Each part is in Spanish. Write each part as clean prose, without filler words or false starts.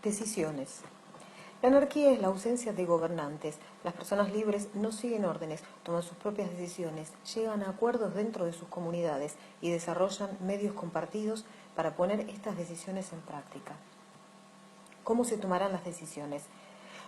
Decisiones. La anarquía es la ausencia de gobernantes. Las personas libres no siguen órdenes, toman sus propias decisiones, llegan a acuerdos dentro de sus comunidades y desarrollan medios compartidos para poner estas decisiones en práctica. ¿Cómo se tomarán las decisiones?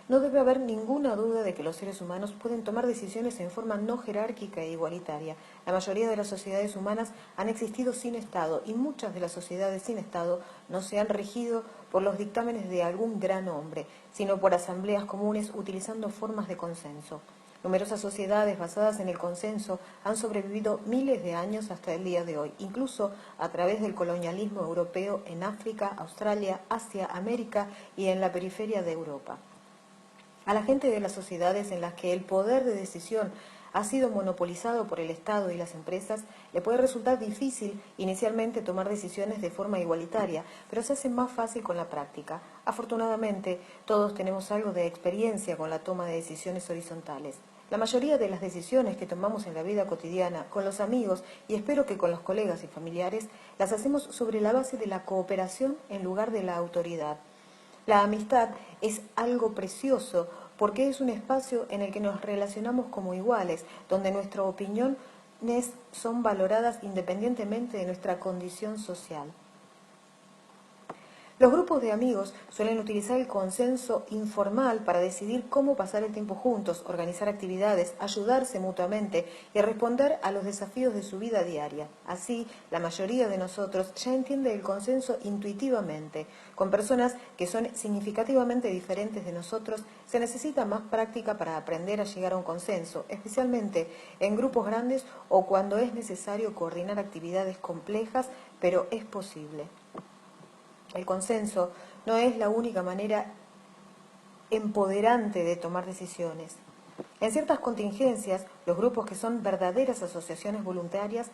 No debe haber ninguna duda de que los seres humanos pueden tomar decisiones en forma no jerárquica e igualitaria. La mayoría de las sociedades humanas han existido sin Estado y muchas de las sociedades sin Estado no se han regido por los dictámenes de algún gran hombre, sino por asambleas comunes utilizando formas de consenso. Numerosas sociedades basadas en el consenso han sobrevivido miles de años hasta el día de hoy, incluso a través del colonialismo europeo en África, Australia, Asia, América y en la periferia de Europa. A la gente de las sociedades en las que el poder de decisión ha sido monopolizado por el Estado y las empresas, le puede resultar difícil inicialmente tomar decisiones de forma igualitaria, pero se hace más fácil con la práctica. Afortunadamente, todos tenemos algo de experiencia con la toma de decisiones horizontales. La mayoría de las decisiones que tomamos en la vida cotidiana, con los amigos y espero que con los colegas y familiares, las hacemos sobre la base de la cooperación en lugar de la autoridad. La amistad es algo precioso porque es un espacio en el que nos relacionamos como iguales, donde nuestras opiniones son valoradas independientemente de nuestra condición social. Los grupos de amigos suelen utilizar el consenso informal para decidir cómo pasar el tiempo juntos, organizar actividades, ayudarse mutuamente y responder a los desafíos de su vida diaria. Así, la mayoría de nosotros ya entiende el consenso intuitivamente. Con personas que son significativamente diferentes de nosotros, se necesita más práctica para aprender a llegar a un consenso, especialmente en grupos grandes o cuando es necesario coordinar actividades complejas, pero es posible. El consenso no es la única manera empoderante de tomar decisiones. En ciertas contingencias, los grupos que son verdaderas asociaciones voluntarias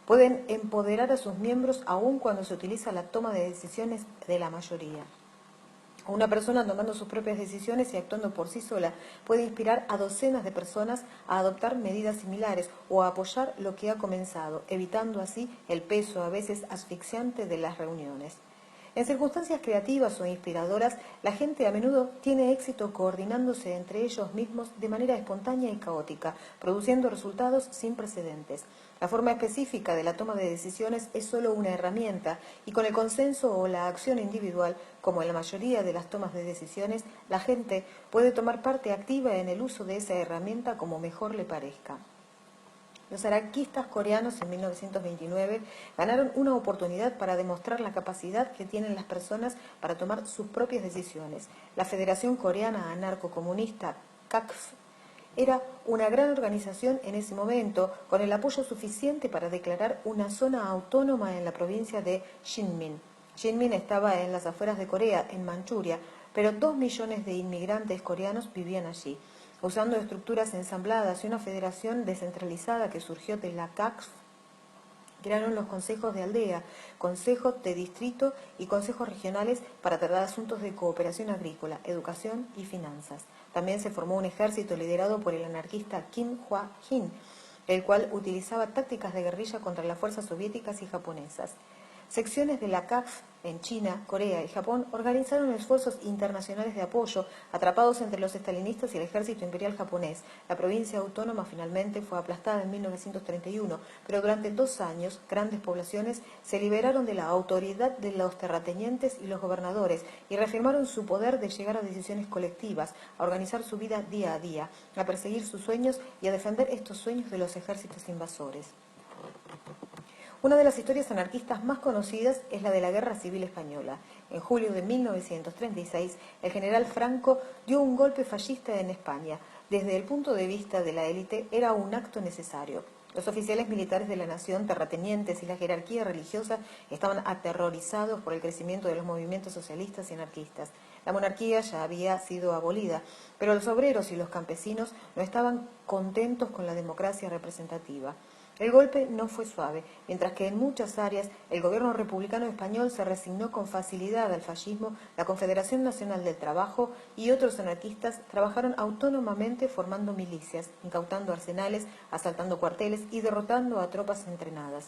pueden empoderar a sus miembros aun cuando se utiliza la toma de decisiones de la mayoría. Una persona tomando sus propias decisiones y actuando por sí sola puede inspirar a docenas de personas a adoptar medidas similares o a apoyar lo que ha comenzado, evitando así el peso a veces asfixiante de las reuniones. En circunstancias creativas o inspiradoras, la gente a menudo tiene éxito coordinándose entre ellos mismos de manera espontánea y caótica, produciendo resultados sin precedentes. La forma específica de la toma de decisiones es solo una herramienta y con el consenso o la acción individual, como en la mayoría de las tomas de decisiones, la gente puede tomar parte activa en el uso de esa herramienta como mejor le parezca. Los anarquistas coreanos en 1929 ganaron una oportunidad para demostrar la capacidad que tienen las personas para tomar sus propias decisiones. La Federación Coreana Anarco-Comunista, KAKF, era una gran organización en ese momento, con el apoyo suficiente para declarar una zona autónoma en la provincia de Sinmin. Sinmin estaba en las afueras de Corea, en Manchuria, pero 2 millones de inmigrantes coreanos vivían allí. Usando estructuras ensambladas y una federación descentralizada que surgió de la KAKF, crearon los consejos de aldea, consejos de distrito y consejos regionales para tratar asuntos de cooperación agrícola, educación y finanzas. También se formó un ejército liderado por el anarquista Kim Hwa-jin, el cual utilizaba tácticas de guerrilla contra las fuerzas soviéticas y japonesas. Secciones de la KAKF en China, Corea y Japón organizaron esfuerzos internacionales de apoyo, atrapados entre los estalinistas y el ejército imperial japonés. La provincia autónoma finalmente fue aplastada en 1931, pero durante 2 años, grandes poblaciones se liberaron de la autoridad de los terratenientes y los gobernadores y reafirmaron su poder de llegar a decisiones colectivas, a organizar su vida día a día, a perseguir sus sueños y a defender estos sueños de los ejércitos invasores. Una de las historias anarquistas más conocidas es la de la Guerra Civil Española. En julio de 1936, el general Franco dio un golpe fascista en España. Desde el punto de vista de la élite, era un acto necesario. Los oficiales militares de la nación, terratenientes y la jerarquía religiosa estaban aterrorizados por el crecimiento de los movimientos socialistas y anarquistas. La monarquía ya había sido abolida, pero los obreros y los campesinos no estaban contentos con la democracia representativa. El golpe no fue suave, mientras que en muchas áreas el gobierno republicano español se resignó con facilidad al fascismo. La Confederación Nacional del Trabajo y otros anarquistas trabajaron autónomamente formando milicias, incautando arsenales, asaltando cuarteles y derrotando a tropas entrenadas.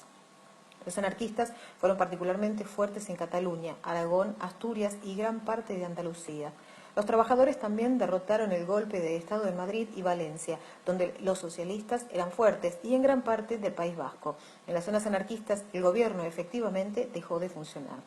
Los anarquistas fueron particularmente fuertes en Cataluña, Aragón, Asturias y gran parte de Andalucía. Los trabajadores también derrotaron el golpe de Estado en Madrid y Valencia, donde los socialistas eran fuertes, y en gran parte del País Vasco. En las zonas anarquistas, el gobierno efectivamente dejó de funcionar.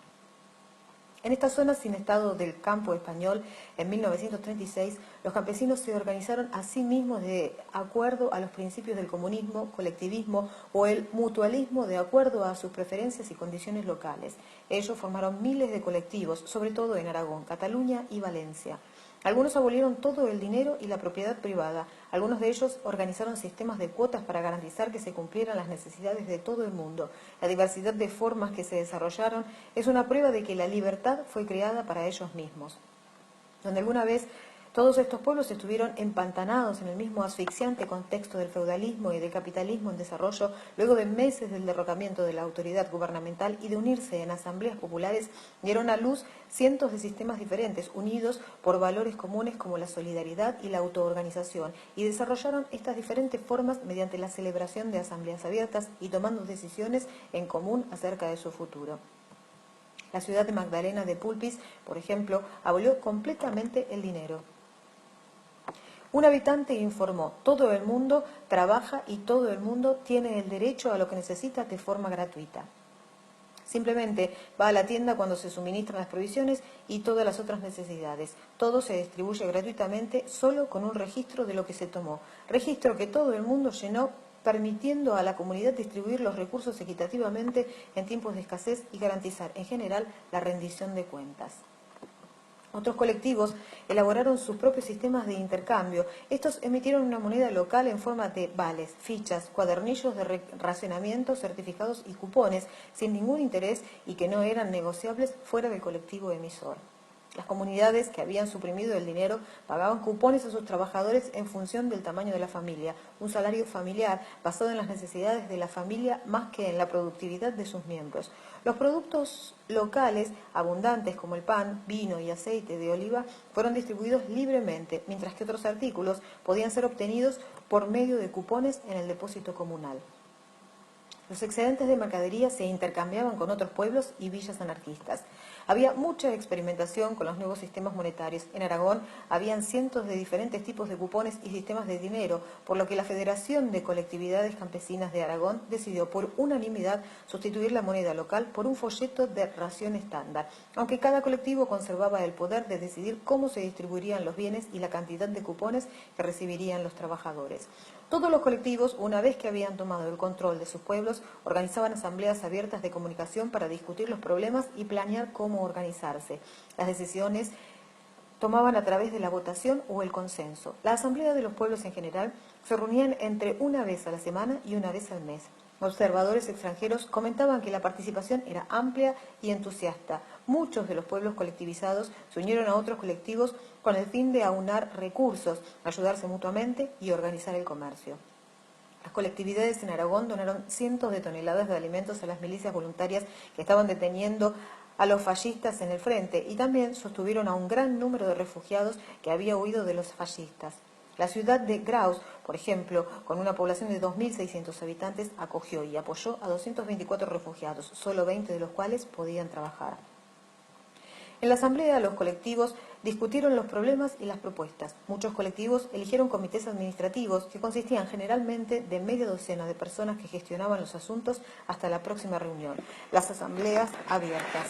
En estas zonas sin Estado del campo español, en 1936, los campesinos se organizaron a sí mismos de acuerdo a los principios del comunismo, colectivismo o el mutualismo de acuerdo a sus preferencias y condiciones locales. Ellos formaron miles de colectivos, sobre todo en Aragón, Cataluña y Valencia. Algunos abolieron todo el dinero y la propiedad privada. Algunos de ellos organizaron sistemas de cuotas para garantizar que se cumplieran las necesidades de todo el mundo. La diversidad de formas que se desarrollaron es una prueba de que la libertad fue creada para ellos mismos. Donde alguna vez todos estos pueblos estuvieron empantanados en el mismo asfixiante contexto del feudalismo y del capitalismo en desarrollo, luego de meses del derrocamiento de la autoridad gubernamental y de unirse en asambleas populares, dieron a luz cientos de sistemas diferentes, unidos por valores comunes como la solidaridad y la autoorganización, y desarrollaron estas diferentes formas mediante la celebración de asambleas abiertas y tomando decisiones en común acerca de su futuro. La ciudad de Magdalena de Pulpis, por ejemplo, abolió completamente el dinero. Un habitante informó: todo el mundo trabaja y todo el mundo tiene el derecho a lo que necesita de forma gratuita. Simplemente va a la tienda cuando se suministran las provisiones y todas las otras necesidades. Todo se distribuye gratuitamente solo con un registro de lo que se tomó. Registro que todo el mundo llenó, permitiendo a la comunidad distribuir los recursos equitativamente en tiempos de escasez y garantizar en general la rendición de cuentas. Otros colectivos elaboraron sus propios sistemas de intercambio. Estos emitieron una moneda local en forma de vales, fichas, cuadernillos de racionamiento, certificados y cupones, sin ningún interés y que no eran negociables fuera del colectivo emisor. Las comunidades que habían suprimido el dinero pagaban cupones a sus trabajadores en función del tamaño de la familia, un salario familiar basado en las necesidades de la familia más que en la productividad de sus miembros. Los productos locales abundantes como el pan, vino y aceite de oliva fueron distribuidos libremente, mientras que otros artículos podían ser obtenidos por medio de cupones en el depósito comunal. Los excedentes de mercadería se intercambiaban con otros pueblos y villas anarquistas. Había mucha experimentación con los nuevos sistemas monetarios. En Aragón habían cientos de diferentes tipos de cupones y sistemas de dinero, por lo que la Federación de Colectividades Campesinas de Aragón decidió por unanimidad sustituir la moneda local por un folleto de ración estándar, aunque cada colectivo conservaba el poder de decidir cómo se distribuirían los bienes y la cantidad de cupones que recibirían los trabajadores. Todos los colectivos, una vez que habían tomado el control de sus pueblos, organizaban asambleas abiertas de comunicación para discutir los problemas y planear cómo organizarse. Las decisiones tomaban a través de la votación o el consenso. La asamblea de los pueblos en general se reunían entre una vez a la semana y una vez al mes. Observadores extranjeros comentaban que la participación era amplia y entusiasta. Muchos de los pueblos colectivizados se unieron a otros colectivos con el fin de aunar recursos, ayudarse mutuamente y organizar el comercio. Las colectividades en Aragón donaron cientos de toneladas de alimentos a las milicias voluntarias que estaban deteniendo a los fascistas en el frente y también sostuvieron a un gran número de refugiados que había huido de los fascistas. La ciudad de Graus, por ejemplo, con una población de 2.600 habitantes, acogió y apoyó a 224 refugiados, solo 20 de los cuales podían trabajar. En la asamblea, los colectivos discutieron los problemas y las propuestas. Muchos colectivos eligieron comités administrativos que consistían generalmente de media docena de personas que gestionaban los asuntos hasta la próxima reunión. Las asambleas abiertas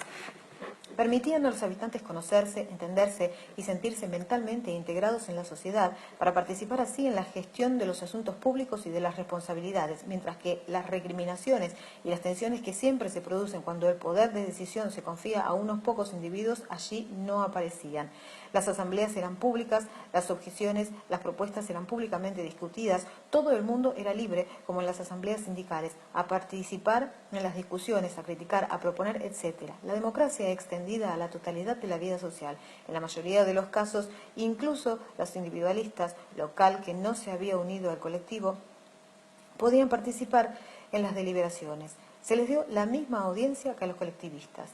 permitían a los habitantes conocerse, entenderse y sentirse mentalmente integrados en la sociedad para participar así en la gestión de los asuntos públicos y de las responsabilidades, mientras que las recriminaciones y las tensiones que siempre se producen cuando el poder de decisión se confía a unos pocos individuos allí no aparecían. Las asambleas eran públicas, las objeciones, las propuestas eran públicamente discutidas, todo el mundo era libre, como en las asambleas sindicales, a participar en las discusiones, a criticar, a proponer, etc. La democracia extendida a la totalidad de la vida social. En la mayoría de los casos, incluso los individualistas, local que no se había unido al colectivo, podían participar en las deliberaciones. Se les dio la misma audiencia que a los colectivistas.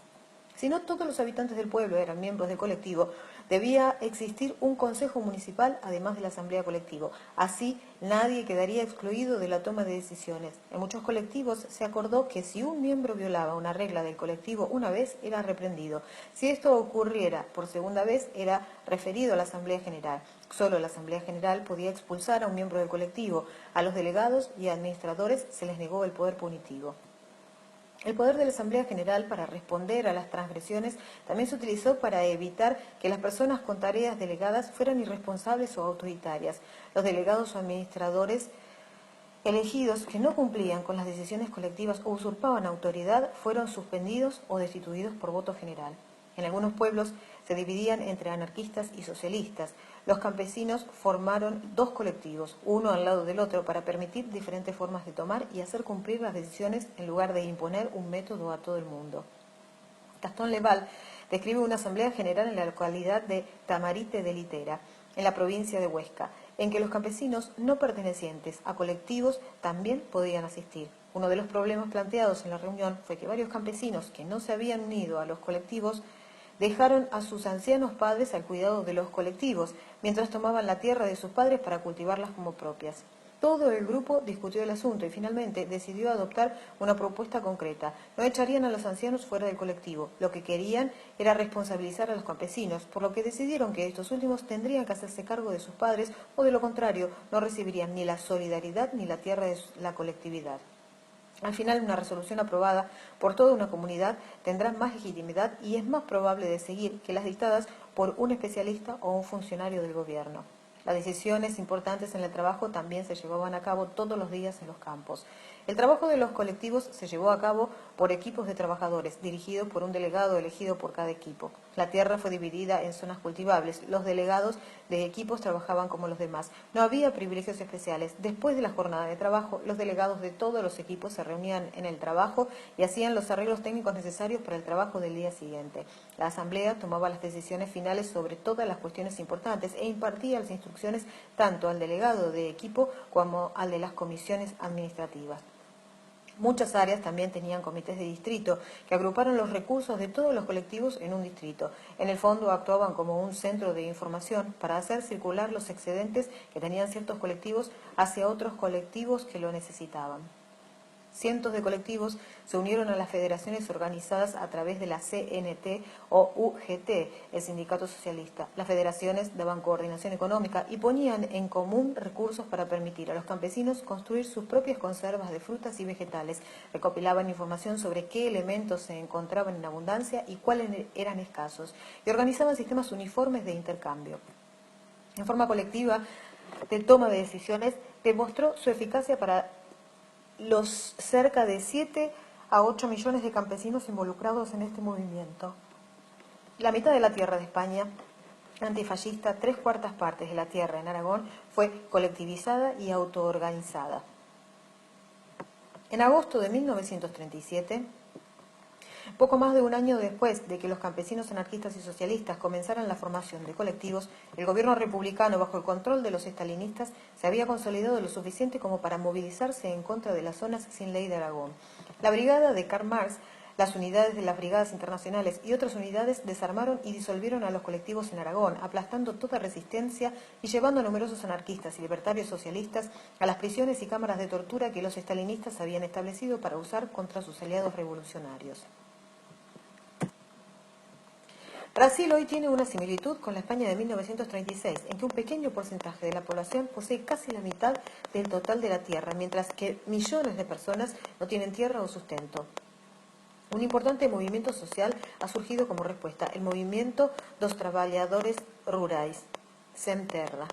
Si no todos los habitantes del pueblo eran miembros del colectivo, debía existir un consejo municipal además de la asamblea colectiva. Así, nadie quedaría excluido de la toma de decisiones. En muchos colectivos se acordó que si un miembro violaba una regla del colectivo una vez, era reprendido. Si esto ocurriera por segunda vez, era referido a la asamblea general. Solo la asamblea general podía expulsar a un miembro del colectivo. A los delegados y administradores se les negó el poder punitivo. El poder de la Asamblea General para responder a las transgresiones también se utilizó para evitar que las personas con tareas delegadas fueran irresponsables o autoritarias. Los delegados o administradores elegidos que no cumplían con las decisiones colectivas o usurpaban autoridad fueron suspendidos o destituidos por voto general. En algunos pueblos se dividían entre anarquistas y socialistas. Los campesinos formaron dos colectivos, uno al lado del otro, para permitir diferentes formas de tomar y hacer cumplir las decisiones en lugar de imponer un método a todo el mundo. Gastón Leval describe una asamblea general en la localidad de Tamarite de Litera, en la provincia de Huesca, en que los campesinos no pertenecientes a colectivos también podían asistir. Uno de los problemas planteados en la reunión fue que varios campesinos que no se habían unido a los colectivos dejaron a sus ancianos padres al cuidado de los colectivos, mientras tomaban la tierra de sus padres para cultivarlas como propias. Todo el grupo discutió el asunto y finalmente decidió adoptar una propuesta concreta. No echarían a los ancianos fuera del colectivo. Lo que querían era responsabilizar a los campesinos, por lo que decidieron que estos últimos tendrían que hacerse cargo de sus padres o de lo contrario no recibirían ni la solidaridad ni la tierra de la colectividad. Al final, una resolución aprobada por toda una comunidad tendrá más legitimidad y es más probable de seguir que las dictadas por un especialista o un funcionario del gobierno. Las decisiones importantes en el trabajo también se llevaban a cabo todos los días en los campos. El trabajo de los colectivos se llevó a cabo por equipos de trabajadores, dirigidos por un delegado elegido por cada equipo. La tierra fue dividida en zonas cultivables. Los delegados de equipos trabajaban como los demás. No había privilegios especiales. Después de la jornada de trabajo, los delegados de todos los equipos se reunían en el trabajo y hacían los arreglos técnicos necesarios para el trabajo del día siguiente. La asamblea tomaba las decisiones finales sobre todas las cuestiones importantes e impartía las instrucciones tanto al delegado de equipo como al de las comisiones administrativas. Muchas áreas también tenían comités de distrito que agruparon los recursos de todos los colectivos en un distrito. En el fondo actuaban como un centro de información para hacer circular los excedentes que tenían ciertos colectivos hacia otros colectivos que lo necesitaban. Cientos de colectivos se unieron a las federaciones organizadas a través de la CNT o UGT, el Sindicato Socialista. Las federaciones daban coordinación económica y ponían en común recursos para permitir a los campesinos construir sus propias conservas de frutas y vegetales. Recopilaban información sobre qué elementos se encontraban en abundancia y cuáles eran escasos, y organizaban sistemas uniformes de intercambio. En forma colectiva, de toma de decisiones, demostró su eficacia para los cerca de 7 a 8 millones de campesinos involucrados en este movimiento. La mitad de la tierra de España antifascista, 3/4 partes de la tierra en Aragón, fue colectivizada y autoorganizada. En agosto de 1937, poco más de un año después de que los campesinos anarquistas y socialistas comenzaran la formación de colectivos, el gobierno republicano, bajo el control de los estalinistas, se había consolidado lo suficiente como para movilizarse en contra de las zonas sin ley de Aragón. La brigada de Karl Marx, las unidades de las brigadas internacionales y otras unidades desarmaron y disolvieron a los colectivos en Aragón, aplastando toda resistencia y llevando a numerosos anarquistas y libertarios socialistas a las prisiones y cámaras de tortura que los estalinistas habían establecido para usar contra sus aliados revolucionarios. Brasil hoy tiene una similitud con la España de 1936, en que un pequeño porcentaje de la población posee casi la mitad del total de la tierra, mientras que millones de personas no tienen tierra o sustento. Un importante movimiento social ha surgido como respuesta, el movimiento dos Trabalhadores Rurais, Sem Terra,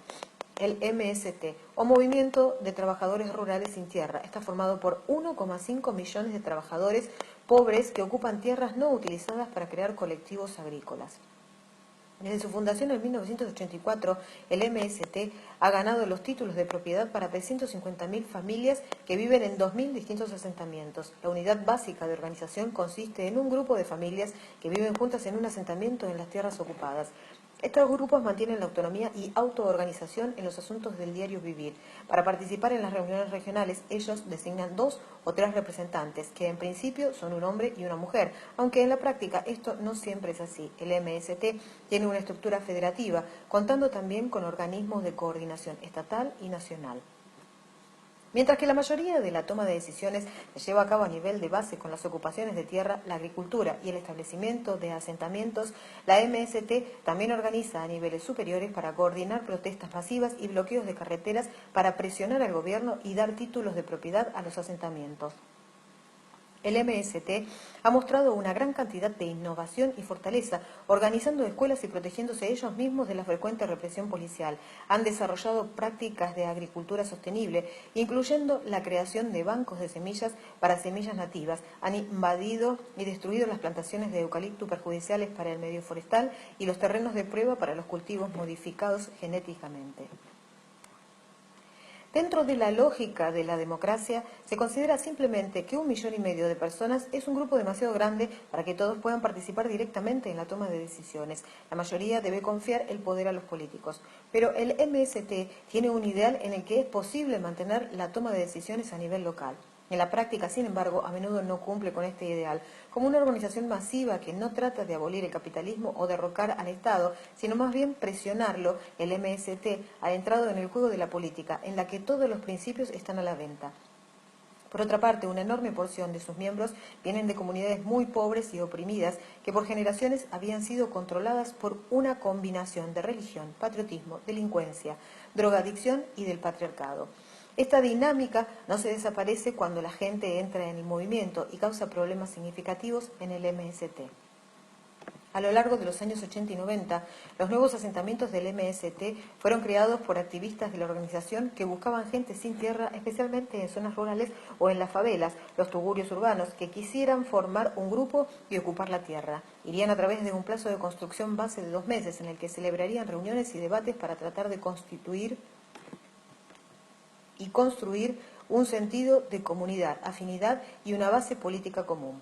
el MST, o Movimiento de Trabajadores Rurales Sin Tierra. Está formado por 1,5 millones de trabajadores pobres que ocupan tierras no utilizadas para crear colectivos agrícolas. Desde su fundación en 1984, el MST ha ganado los títulos de propiedad para 350.000 familias que viven en 2.000 distintos asentamientos. La unidad básica de organización consiste en un grupo de familias que viven juntas en un asentamiento en las tierras ocupadas. Estos grupos mantienen la autonomía y autoorganización en los asuntos del diario vivir. Para participar en las reuniones regionales, ellos designan 2 o 3 representantes, que en principio son un hombre y una mujer, aunque en la práctica esto no siempre es así. El MST tiene una estructura federativa, contando también con organismos de coordinación estatal y nacional. Mientras que la mayoría de la toma de decisiones se lleva a cabo a nivel de base con las ocupaciones de tierra, la agricultura y el establecimiento de asentamientos, la MST también organiza a niveles superiores para coordinar protestas masivas y bloqueos de carreteras para presionar al gobierno y dar títulos de propiedad a los asentamientos. El MST ha mostrado una gran cantidad de innovación y fortaleza, organizando escuelas y protegiéndose ellos mismos de la frecuente represión policial. Han desarrollado prácticas de agricultura sostenible, incluyendo la creación de bancos de semillas para semillas nativas. Han invadido y destruido las plantaciones de eucalipto perjudiciales para el medio forestal y los terrenos de prueba para los cultivos modificados genéticamente. Dentro de la lógica de la democracia, se considera simplemente que 1,5 millones de personas es un grupo demasiado grande para que todos puedan participar directamente en la toma de decisiones. La mayoría debe confiar el poder a los políticos. Pero el MST tiene un ideal en el que es posible mantener la toma de decisiones a nivel local. En la práctica, sin embargo, a menudo no cumple con este ideal. Como una organización masiva que no trata de abolir el capitalismo o derrocar al Estado, sino más bien presionarlo, el MST ha entrado en el juego de la política, en la que todos los principios están a la venta. Por otra parte, una enorme porción de sus miembros vienen de comunidades muy pobres y oprimidas que por generaciones habían sido controladas por una combinación de religión, patriotismo, delincuencia, drogadicción y del patriarcado. Esta dinámica no se desaparece cuando la gente entra en el movimiento y causa problemas significativos en el MST. A lo largo de los años 80 y 90, los nuevos asentamientos del MST fueron creados por activistas de la organización que buscaban gente sin tierra, especialmente en zonas rurales o en las favelas, los tugurios urbanos, que quisieran formar un grupo y ocupar la tierra. Irían a través de un plazo de construcción base de 2 meses, en el que celebrarían reuniones y debates para tratar de construir un sentido de comunidad, afinidad y una base política común.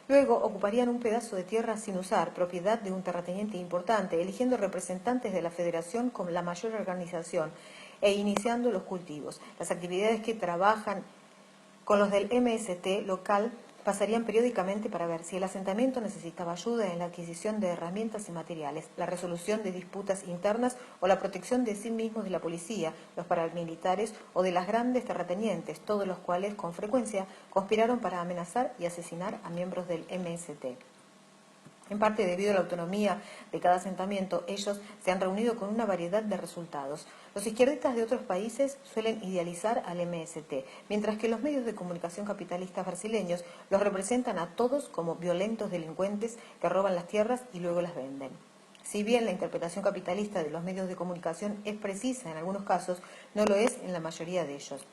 Luego ocuparían un pedazo de tierra sin usar, propiedad de un terrateniente importante, eligiendo representantes de la federación como la mayor organización e iniciando los cultivos. Las actividades que trabajan con los del MST local pasarían periódicamente para ver si el asentamiento necesitaba ayuda en la adquisición de herramientas y materiales, la resolución de disputas internas o la protección de sí mismos de la policía, los paramilitares o de las grandes terratenientes, todos los cuales con frecuencia conspiraron para amenazar y asesinar a miembros del MST. En parte debido a la autonomía de cada asentamiento, ellos se han reunido con una variedad de resultados. Los izquierdistas de otros países suelen idealizar al MST, mientras que los medios de comunicación capitalistas brasileños los representan a todos como violentos delincuentes que roban las tierras y luego las venden. Si bien la interpretación capitalista de los medios de comunicación es precisa en algunos casos, no lo es en la mayoría de ellos.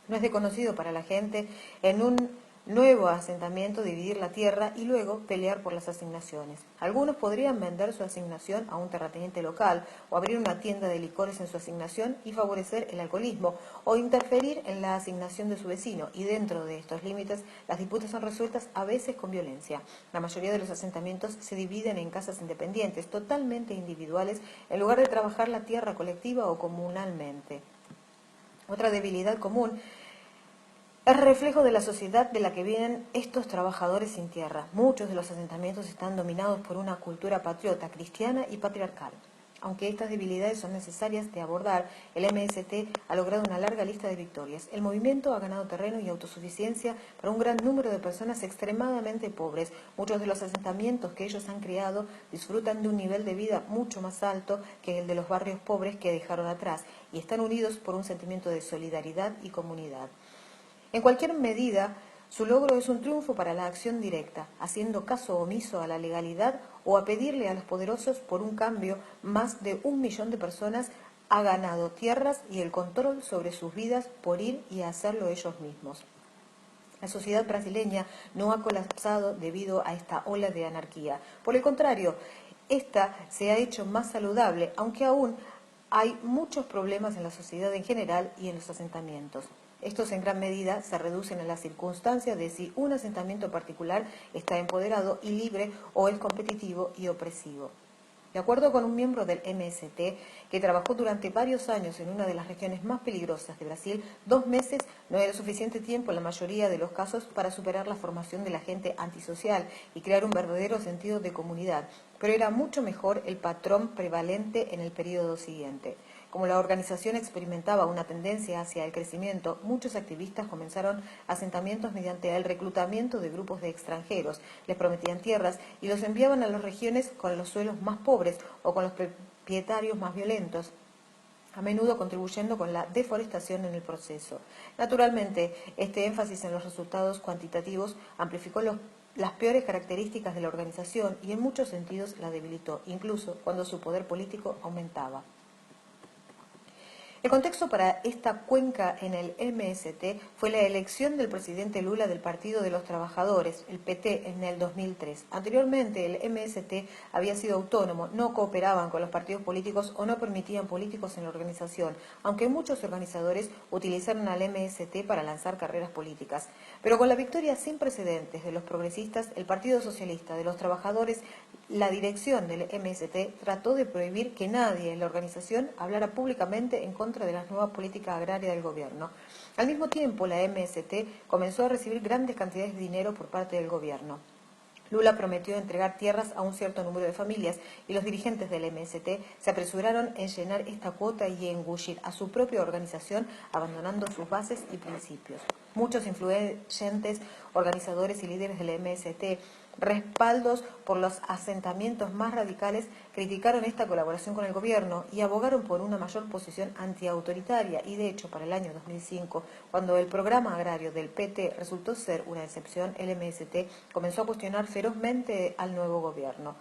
No es desconocido para la gente en un nuevo asentamiento dividir la tierra y luego pelear por las asignaciones. Algunos podrían vender su asignación a un terrateniente local o abrir una tienda de licores en su asignación y favorecer el alcoholismo o interferir en la asignación de su vecino, y dentro de estos límites las disputas son resueltas a veces con violencia. La mayoría de los asentamientos se dividen en casas independientes, totalmente individuales, en lugar de trabajar la tierra colectiva o comunalmente. Otra debilidad común es reflejo de la sociedad de la que vienen estos trabajadores sin tierra. Muchos de los asentamientos están dominados por una cultura patriota, cristiana y patriarcal. Aunque estas debilidades son necesarias de abordar, el MST ha logrado una larga lista de victorias. El movimiento ha ganado terreno y autosuficiencia para un gran número de personas extremadamente pobres. Muchos de los asentamientos que ellos han creado disfrutan de un nivel de vida mucho más alto que el de los barrios pobres que dejaron atrás y están unidos por un sentimiento de solidaridad y comunidad. En cualquier medida, su logro es un triunfo para la acción directa, haciendo caso omiso a la legalidad o a pedirle a los poderosos por un cambio. Más de 1 millón de personas ha ganado tierras y el control sobre sus vidas por ir y hacerlo ellos mismos. La sociedad brasileña no ha colapsado debido a esta ola de anarquía. Por el contrario, esta se ha hecho más saludable, aunque aún hay muchos problemas en la sociedad en general y en los asentamientos. Estos en gran medida se reducen a la circunstancia de si un asentamiento particular está empoderado y libre o es competitivo y opresivo. De acuerdo con un miembro del MST, que trabajó durante varios años en una de las regiones más peligrosas de Brasil, 2 meses no era suficiente tiempo en la mayoría de los casos para superar la formación de la gente antisocial y crear un verdadero sentido de comunidad, pero era mucho mejor el patrón prevalente en el periodo siguiente. Como la organización experimentaba una tendencia hacia el crecimiento, muchos activistas comenzaron asentamientos mediante el reclutamiento de grupos de extranjeros, les prometían tierras y los enviaban a las regiones con los suelos más pobres o con los propietarios más violentos, a menudo contribuyendo con la deforestación en el proceso. Naturalmente, este énfasis en los resultados cuantitativos amplificó las peores características de la organización y en muchos sentidos la debilitó, incluso cuando su poder político aumentaba. El contexto para esta cuenca en el MST fue la elección del presidente Lula del Partido de los Trabajadores, el PT, en el 2003. Anteriormente, el MST había sido autónomo, no cooperaban con los partidos políticos o no permitían políticos en la organización, aunque muchos organizadores utilizaron al MST para lanzar carreras políticas. Pero con la victoria sin precedentes de los progresistas, el Partido Socialista de los Trabajadores, la dirección del MST trató de prohibir que nadie en la organización hablara públicamente en contra de las nuevas políticas agrarias del gobierno. Al mismo tiempo, la MST comenzó a recibir grandes cantidades de dinero por parte del gobierno. Lula prometió entregar tierras a un cierto número de familias y los dirigentes del MST se apresuraron en llenar esta cuota y engullir a su propia organización, abandonando sus bases y principios. Muchos influyentes organizadores y líderes del MST, respaldos por los asentamientos más radicales, criticaron esta colaboración con el gobierno y abogaron por una mayor posición antiautoritaria y, de hecho, para el año 2005, cuando el programa agrario del PT resultó ser una excepción, el MST comenzó a cuestionar ferozmente al nuevo gobierno.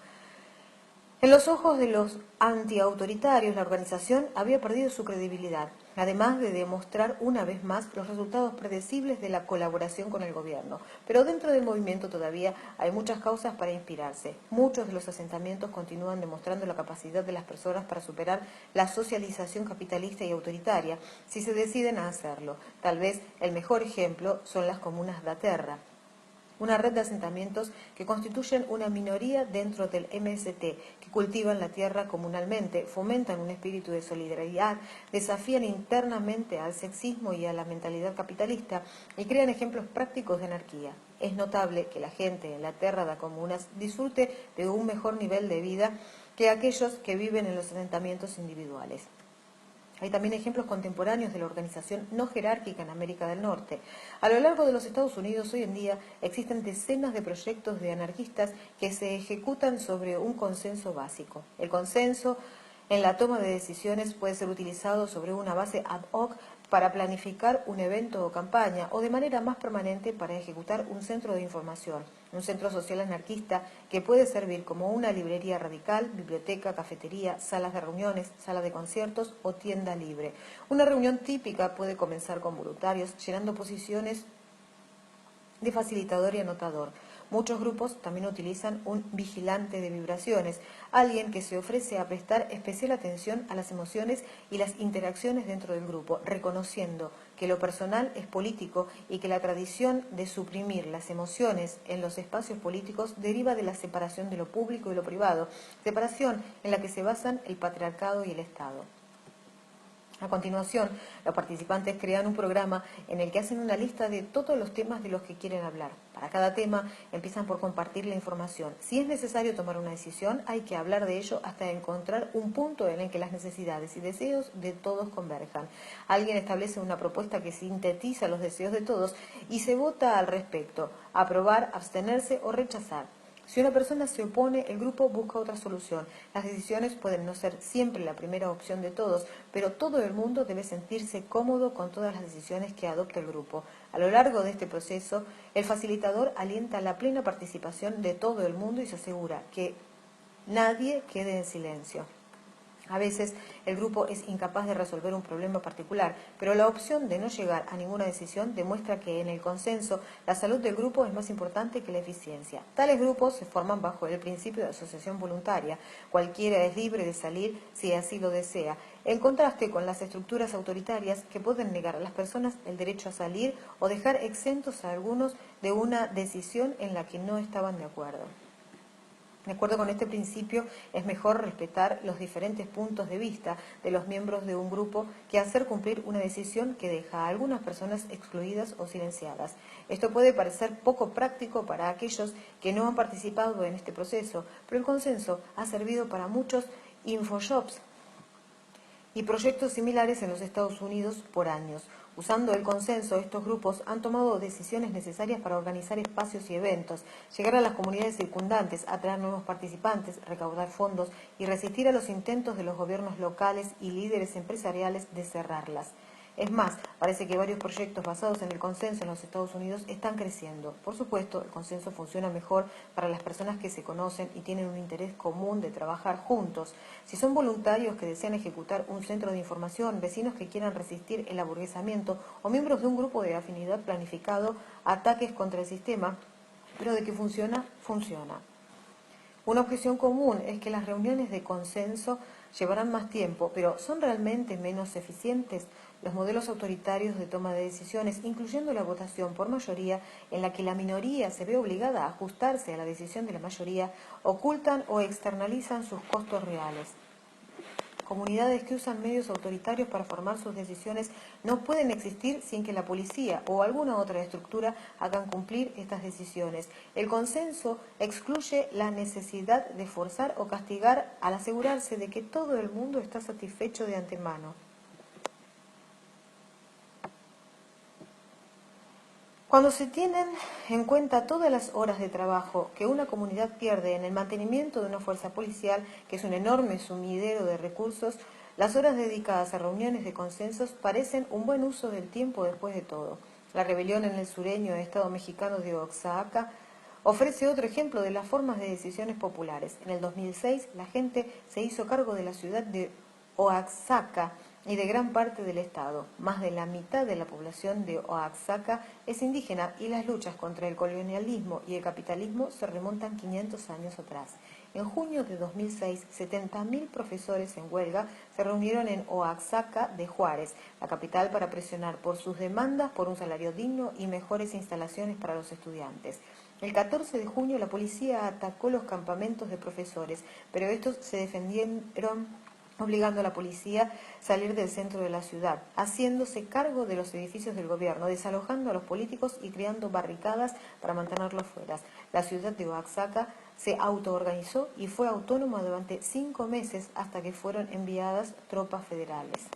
En los ojos de los antiautoritarios, la organización había perdido su credibilidad, además de demostrar una vez más los resultados predecibles de la colaboración con el gobierno. Pero dentro del movimiento todavía hay muchas causas para inspirarse. Muchos de los asentamientos continúan demostrando la capacidad de las personas para superar la socialización capitalista y autoritaria, si se deciden a hacerlo. Tal vez el mejor ejemplo son las comunas da terra, una red de asentamientos que constituyen una minoría dentro del MST, que cultivan la tierra comunalmente, fomentan un espíritu de solidaridad, desafían internamente al sexismo y a la mentalidad capitalista y crean ejemplos prácticos de anarquía. Es notable que la gente en la terra da comunas disfrute de un mejor nivel de vida que aquellos que viven en los asentamientos individuales. Hay también ejemplos contemporáneos de la organización no jerárquica en América del Norte. A lo largo de los Estados Unidos hoy en día existen decenas de proyectos de anarquistas que se ejecutan sobre un consenso básico. El consenso en la toma de decisiones puede ser utilizado sobre una base ad hoc para planificar un evento o campaña o de manera más permanente para ejecutar un centro de información, un centro social anarquista que puede servir como una librería radical, biblioteca, cafetería, salas de reuniones, sala de conciertos o tienda libre. Una reunión típica puede comenzar con voluntarios llenando posiciones de facilitador y anotador. Muchos grupos también utilizan un vigilante de vibraciones, alguien que se ofrece a prestar especial atención a las emociones y las interacciones dentro del grupo, reconociendo que lo personal es político y que la tradición de suprimir las emociones en los espacios políticos deriva de la separación de lo público y lo privado, separación en la que se basan el patriarcado y el Estado. A continuación, los participantes crean un programa en el que hacen una lista de todos los temas de los que quieren hablar. Para cada tema, empiezan por compartir la información. Si es necesario tomar una decisión, hay que hablar de ello hasta encontrar un punto en el que las necesidades y deseos de todos converjan. Alguien establece una propuesta que sintetiza los deseos de todos y se vota al respecto: aprobar, abstenerse o rechazar. Si una persona se opone, el grupo busca otra solución. Las decisiones pueden no ser siempre la primera opción de todos, pero todo el mundo debe sentirse cómodo con todas las decisiones que adopte el grupo. A lo largo de este proceso, el facilitador alienta la plena participación de todo el mundo y se asegura que nadie quede en silencio. A veces el grupo es incapaz de resolver un problema particular, pero la opción de no llegar a ninguna decisión demuestra que en el consenso la salud del grupo es más importante que la eficiencia. Tales grupos se forman bajo el principio de asociación voluntaria. Cualquiera es libre de salir si así lo desea, en contraste con las estructuras autoritarias que pueden negar a las personas el derecho a salir o dejar exentos a algunos de una decisión en la que no estaban de acuerdo. De acuerdo con este principio, es mejor respetar los diferentes puntos de vista de los miembros de un grupo que hacer cumplir una decisión que deja a algunas personas excluidas o silenciadas. Esto puede parecer poco práctico para aquellos que no han participado en este proceso, pero el consenso ha servido para muchos infojobs y proyectos similares en los Estados Unidos por años. Usando el consenso, estos grupos han tomado decisiones necesarias para organizar espacios y eventos, llegar a las comunidades circundantes, atraer nuevos participantes, recaudar fondos y resistir a los intentos de los gobiernos locales y líderes empresariales de cerrarlas. Es más, parece que varios proyectos basados en el consenso en los Estados Unidos están creciendo. Por supuesto, el consenso funciona mejor para las personas que se conocen y tienen un interés común de trabajar juntos. Si son voluntarios que desean ejecutar un centro de información, vecinos que quieran resistir el aburguesamiento o miembros de un grupo de afinidad planificado ataques contra el sistema, pero de que funciona, funciona. Una objeción común es que las reuniones de consenso llevarán más tiempo, pero ¿son realmente menos eficientes? Los modelos autoritarios de toma de decisiones, incluyendo la votación por mayoría, en la que la minoría se ve obligada a ajustarse a la decisión de la mayoría, ocultan o externalizan sus costos reales. Comunidades que usan medios autoritarios para formar sus decisiones no pueden existir sin que la policía o alguna otra estructura hagan cumplir estas decisiones. El consenso excluye la necesidad de forzar o castigar al asegurarse de que todo el mundo está satisfecho de antemano. Cuando se tienen en cuenta todas las horas de trabajo que una comunidad pierde en el mantenimiento de una fuerza policial, que es un enorme sumidero de recursos, las horas dedicadas a reuniones de consensos parecen un buen uso del tiempo después de todo. La rebelión en el sureño estado mexicano de Oaxaca ofrece otro ejemplo de las formas de decisiones populares. En el 2006, la gente se hizo cargo de la ciudad de Oaxaca y de gran parte del estado. Más de la mitad de la población de Oaxaca es indígena y las luchas contra el colonialismo y el capitalismo se remontan 500 años atrás. En junio de 2006, 70.000 profesores en huelga se reunieron en Oaxaca de Juárez, la capital, para presionar por sus demandas por un salario digno y mejores instalaciones para los estudiantes. El 14 de junio la policía atacó los campamentos de profesores, pero estos se defendieron obligando a la policía a salir del centro de la ciudad, haciéndose cargo de los edificios del gobierno, desalojando a los políticos y creando barricadas para mantenerlos fuera. La ciudad de Oaxaca se autoorganizó y fue autónoma durante 5 meses hasta que fueron enviadas tropas federales.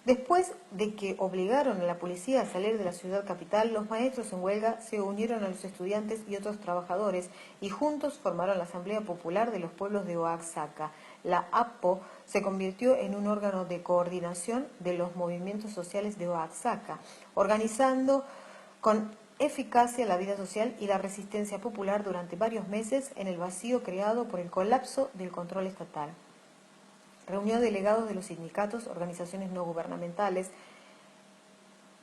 Después de que obligaron a la policía a salir de la ciudad capital, los maestros en huelga se unieron a los estudiantes y otros trabajadores y juntos formaron la Asamblea Popular de los Pueblos de Oaxaca. La APO se convirtió en un órgano de coordinación de los movimientos sociales de Oaxaca, organizando con eficacia la vida social y la resistencia popular durante varios meses en el vacío creado por el colapso del control estatal. Reunió delegados de los sindicatos, organizaciones no gubernamentales,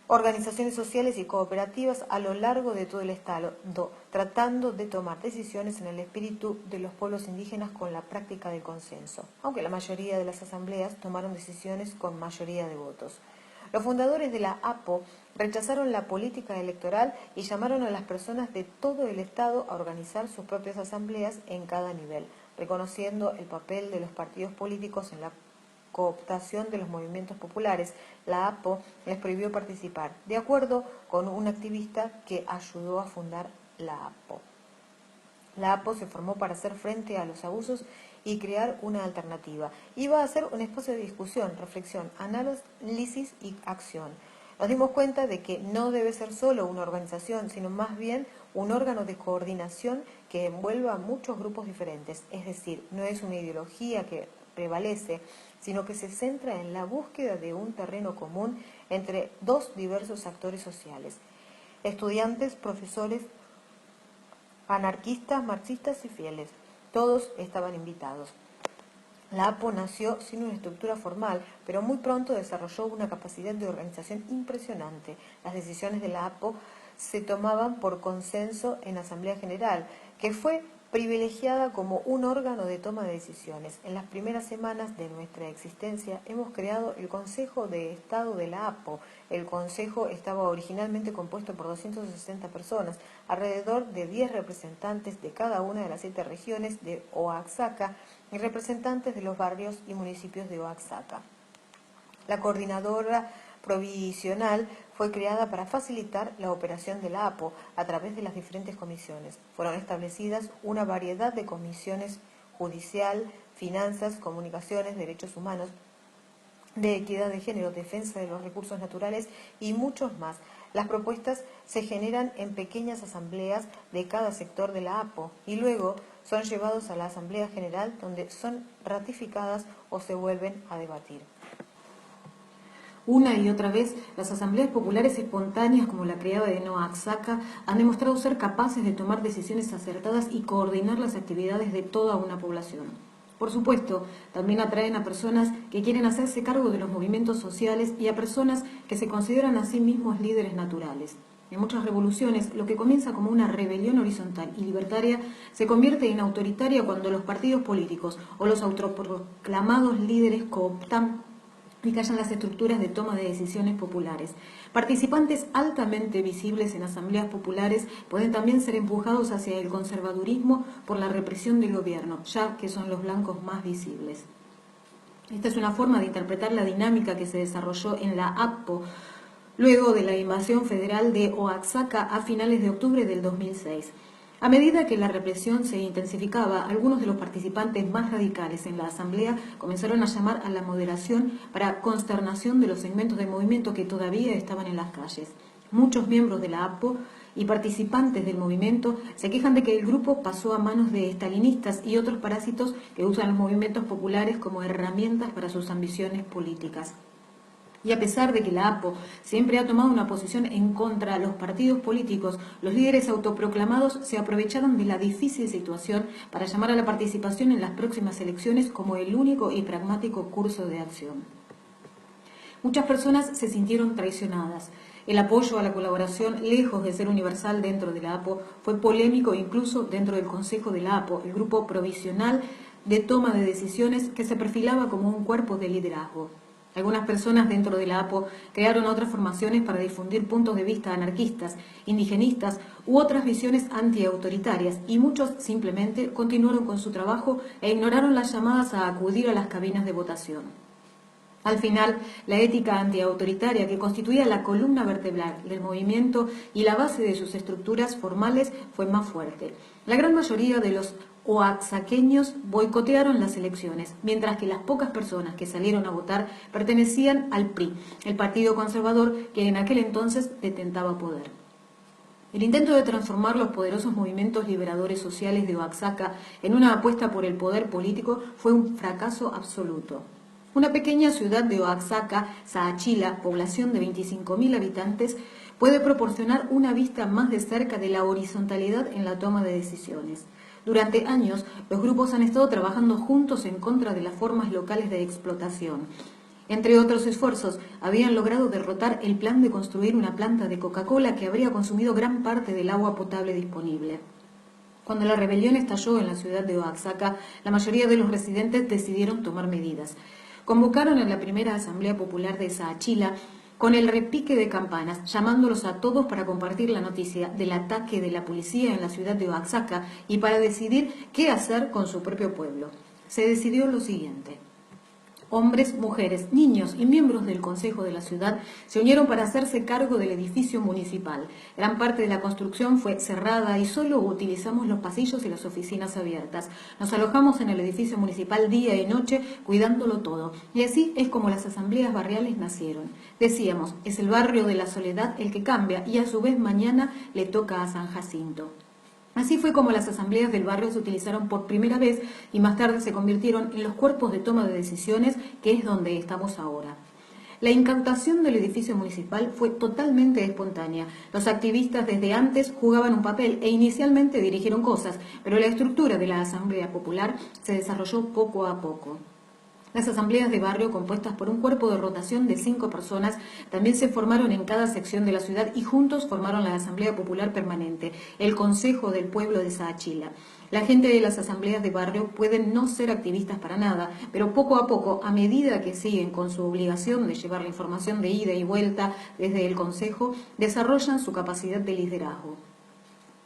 organizaciones sociales y cooperativas a lo largo de todo el estado, tratando de tomar decisiones en el espíritu de los pueblos indígenas con la práctica del consenso, aunque la mayoría de las asambleas tomaron decisiones con mayoría de votos. Los fundadores de la APO rechazaron la política electoral y llamaron a las personas de todo el estado a organizar sus propias asambleas en cada nivel, reconociendo el papel de los partidos políticos en la cooptación de los movimientos populares. La APO les prohibió participar, de acuerdo con un activista que ayudó a fundar la APO. La APO se formó para hacer frente a los abusos y crear una alternativa. Iba a ser un espacio de discusión, reflexión, análisis y acción. Nos dimos cuenta de que no debe ser solo una organización, sino más bien un órgano de coordinación que envuelva a muchos grupos diferentes. Es decir, no es una ideología que prevalece, sino que se centra en la búsqueda de un terreno común entre dos diversos actores sociales: estudiantes, profesores, anarquistas, marxistas y fieles. Todos estaban invitados. La APO nació sin una estructura formal, pero muy pronto desarrolló una capacidad de organización impresionante. Las decisiones de la APO se tomaban por consenso en Asamblea General, que fue privilegiada como un órgano de toma de decisiones. En las primeras semanas de nuestra existencia hemos creado el Consejo de Estado de la APO. El Consejo estaba originalmente compuesto por 260 personas, alrededor de 10 representantes de cada una de las 7 regiones de Oaxaca y representantes de los barrios y municipios de Oaxaca. La coordinadora provisional fue creada para facilitar la operación de la APO a través de las diferentes comisiones. Fueron establecidas una variedad de comisiones: judicial, finanzas, comunicaciones, derechos humanos, de equidad de género, defensa de los recursos naturales y muchos más. Las propuestas se generan en pequeñas asambleas de cada sector de la APO y luego son llevados a la Asamblea General, donde son ratificadas o se vuelven a debatir. Una y otra vez, las asambleas populares espontáneas como la creada en Oaxaca han demostrado ser capaces de tomar decisiones acertadas y coordinar las actividades de toda una población. Por supuesto, también atraen a personas que quieren hacerse cargo de los movimientos sociales y a personas que se consideran a sí mismos líderes naturales. En muchas revoluciones, lo que comienza como una rebelión horizontal y libertaria se convierte en autoritaria cuando los partidos políticos o los autoproclamados líderes cooptan y callan las estructuras de toma de decisiones populares. Participantes altamente visibles en asambleas populares pueden también ser empujados hacia el conservadurismo por la represión del gobierno, ya que son los blancos más visibles. Esta es una forma de interpretar la dinámica que se desarrolló en la APO luego de la invasión federal de Oaxaca a finales de octubre del 2006. A medida que la represión se intensificaba, algunos de los participantes más radicales en la asamblea comenzaron a llamar a la moderación para consternación de los segmentos del movimiento que todavía estaban en las calles. Muchos miembros de la APO y participantes del movimiento se quejan de que el grupo pasó a manos de estalinistas y otros parásitos que usan los movimientos populares como herramientas para sus ambiciones políticas. Y a pesar de que la APO siempre ha tomado una posición en contra de los partidos políticos, los líderes autoproclamados se aprovecharon de la difícil situación para llamar a la participación en las próximas elecciones como el único y pragmático curso de acción. Muchas personas se sintieron traicionadas. El apoyo a la colaboración, lejos de ser universal dentro de la APO, fue polémico incluso dentro del Consejo de la APO, el grupo provisional de toma de decisiones que se perfilaba como un cuerpo de liderazgo. Algunas personas dentro de la APO crearon otras formaciones para difundir puntos de vista anarquistas, indigenistas u otras visiones antiautoritarias, y muchos simplemente continuaron con su trabajo e ignoraron las llamadas a acudir a las cabinas de votación. Al final, la ética antiautoritaria, que constituía la columna vertebral del movimiento y la base de sus estructuras formales, fue más fuerte. La gran mayoría de los oaxaqueños boicotearon las elecciones, mientras que las pocas personas que salieron a votar pertenecían al PRI, el partido conservador que en aquel entonces detentaba poder. El intento de transformar los poderosos movimientos liberadores sociales de Oaxaca en una apuesta por el poder político fue un fracaso absoluto. Una pequeña ciudad de Oaxaca, Saachila, población de 25.000 habitantes, puede proporcionar una vista más de cerca de la horizontalidad en la toma de decisiones. Durante años, los grupos han estado trabajando juntos en contra de las formas locales de explotación. Entre otros esfuerzos, habían logrado derrotar el plan de construir una planta de Coca-Cola que habría consumido gran parte del agua potable disponible. Cuando la rebelión estalló en la ciudad de Oaxaca, la mayoría de los residentes decidieron tomar medidas. Convocaron a la primera Asamblea Popular de Saachila con el repique de campanas, llamándolos a todos para compartir la noticia del ataque de la policía en la ciudad de Oaxaca y para decidir qué hacer con su propio pueblo. Se decidió lo siguiente. Hombres, mujeres, niños y miembros del Consejo de la ciudad se unieron para hacerse cargo del edificio municipal. Gran parte de la construcción fue cerrada y solo utilizamos los pasillos y las oficinas abiertas. Nos alojamos en el edificio municipal día y noche, cuidándolo todo. Y así es como las asambleas barriales nacieron. Decíamos, es el barrio de la Soledad el que cambia y a su vez mañana le toca a San Jacinto. Así fue como las asambleas del barrio se utilizaron por primera vez y más tarde se convirtieron en los cuerpos de toma de decisiones, que es donde estamos ahora. La incautación del edificio municipal fue totalmente espontánea. Los activistas desde antes jugaban un papel e inicialmente dirigieron cosas, pero la estructura de la Asamblea Popular se desarrolló poco a poco. Las asambleas de barrio, compuestas por un cuerpo de rotación de 5 personas, también se formaron en cada sección de la ciudad y juntos formaron la Asamblea Popular Permanente, el Consejo del Pueblo de Saachila. La gente de las asambleas de barrio pueden no ser activistas para nada, pero poco a poco, a medida que siguen con su obligación de llevar la información de ida y vuelta desde el Consejo, desarrollan su capacidad de liderazgo.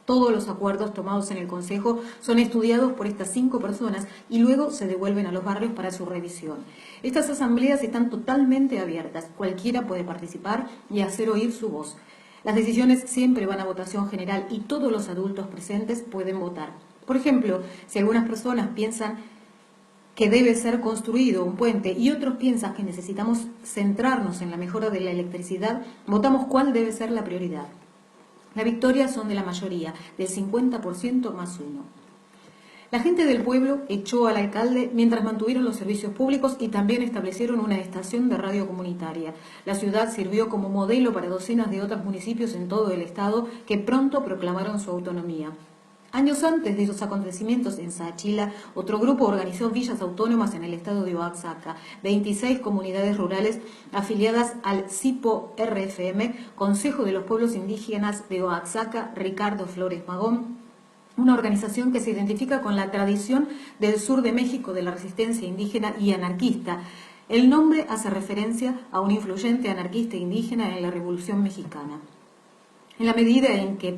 Todos los acuerdos tomados en el Consejo son estudiados por estas 5 personas y luego se devuelven a los barrios para su revisión. Estas asambleas están totalmente abiertas, cualquiera puede participar y hacer oír su voz. Las decisiones siempre van a votación general y todos los adultos presentes pueden votar. Por ejemplo, si algunas personas piensan que debe ser construido un puente y otros piensan que necesitamos centrarnos en la mejora de la electricidad, votamos cuál debe ser la prioridad. La victoria son de la mayoría, del 50% más 1. La gente del pueblo echó al alcalde mientras mantuvieron los servicios públicos y también establecieron una estación de radio comunitaria. La ciudad sirvió como modelo para docenas de otros municipios en todo el estado que pronto proclamaron su autonomía. Años antes de esos acontecimientos en Saachila, otro grupo organizó villas autónomas en el estado de Oaxaca, 26 comunidades rurales afiliadas al CIPO-RFM, Consejo de los Pueblos Indígenas de Oaxaca, Ricardo Flores Magón, una organización que se identifica con la tradición del sur de México de la resistencia indígena y anarquista. El nombre hace referencia a un influyente anarquista indígena en la Revolución Mexicana. En la medida en que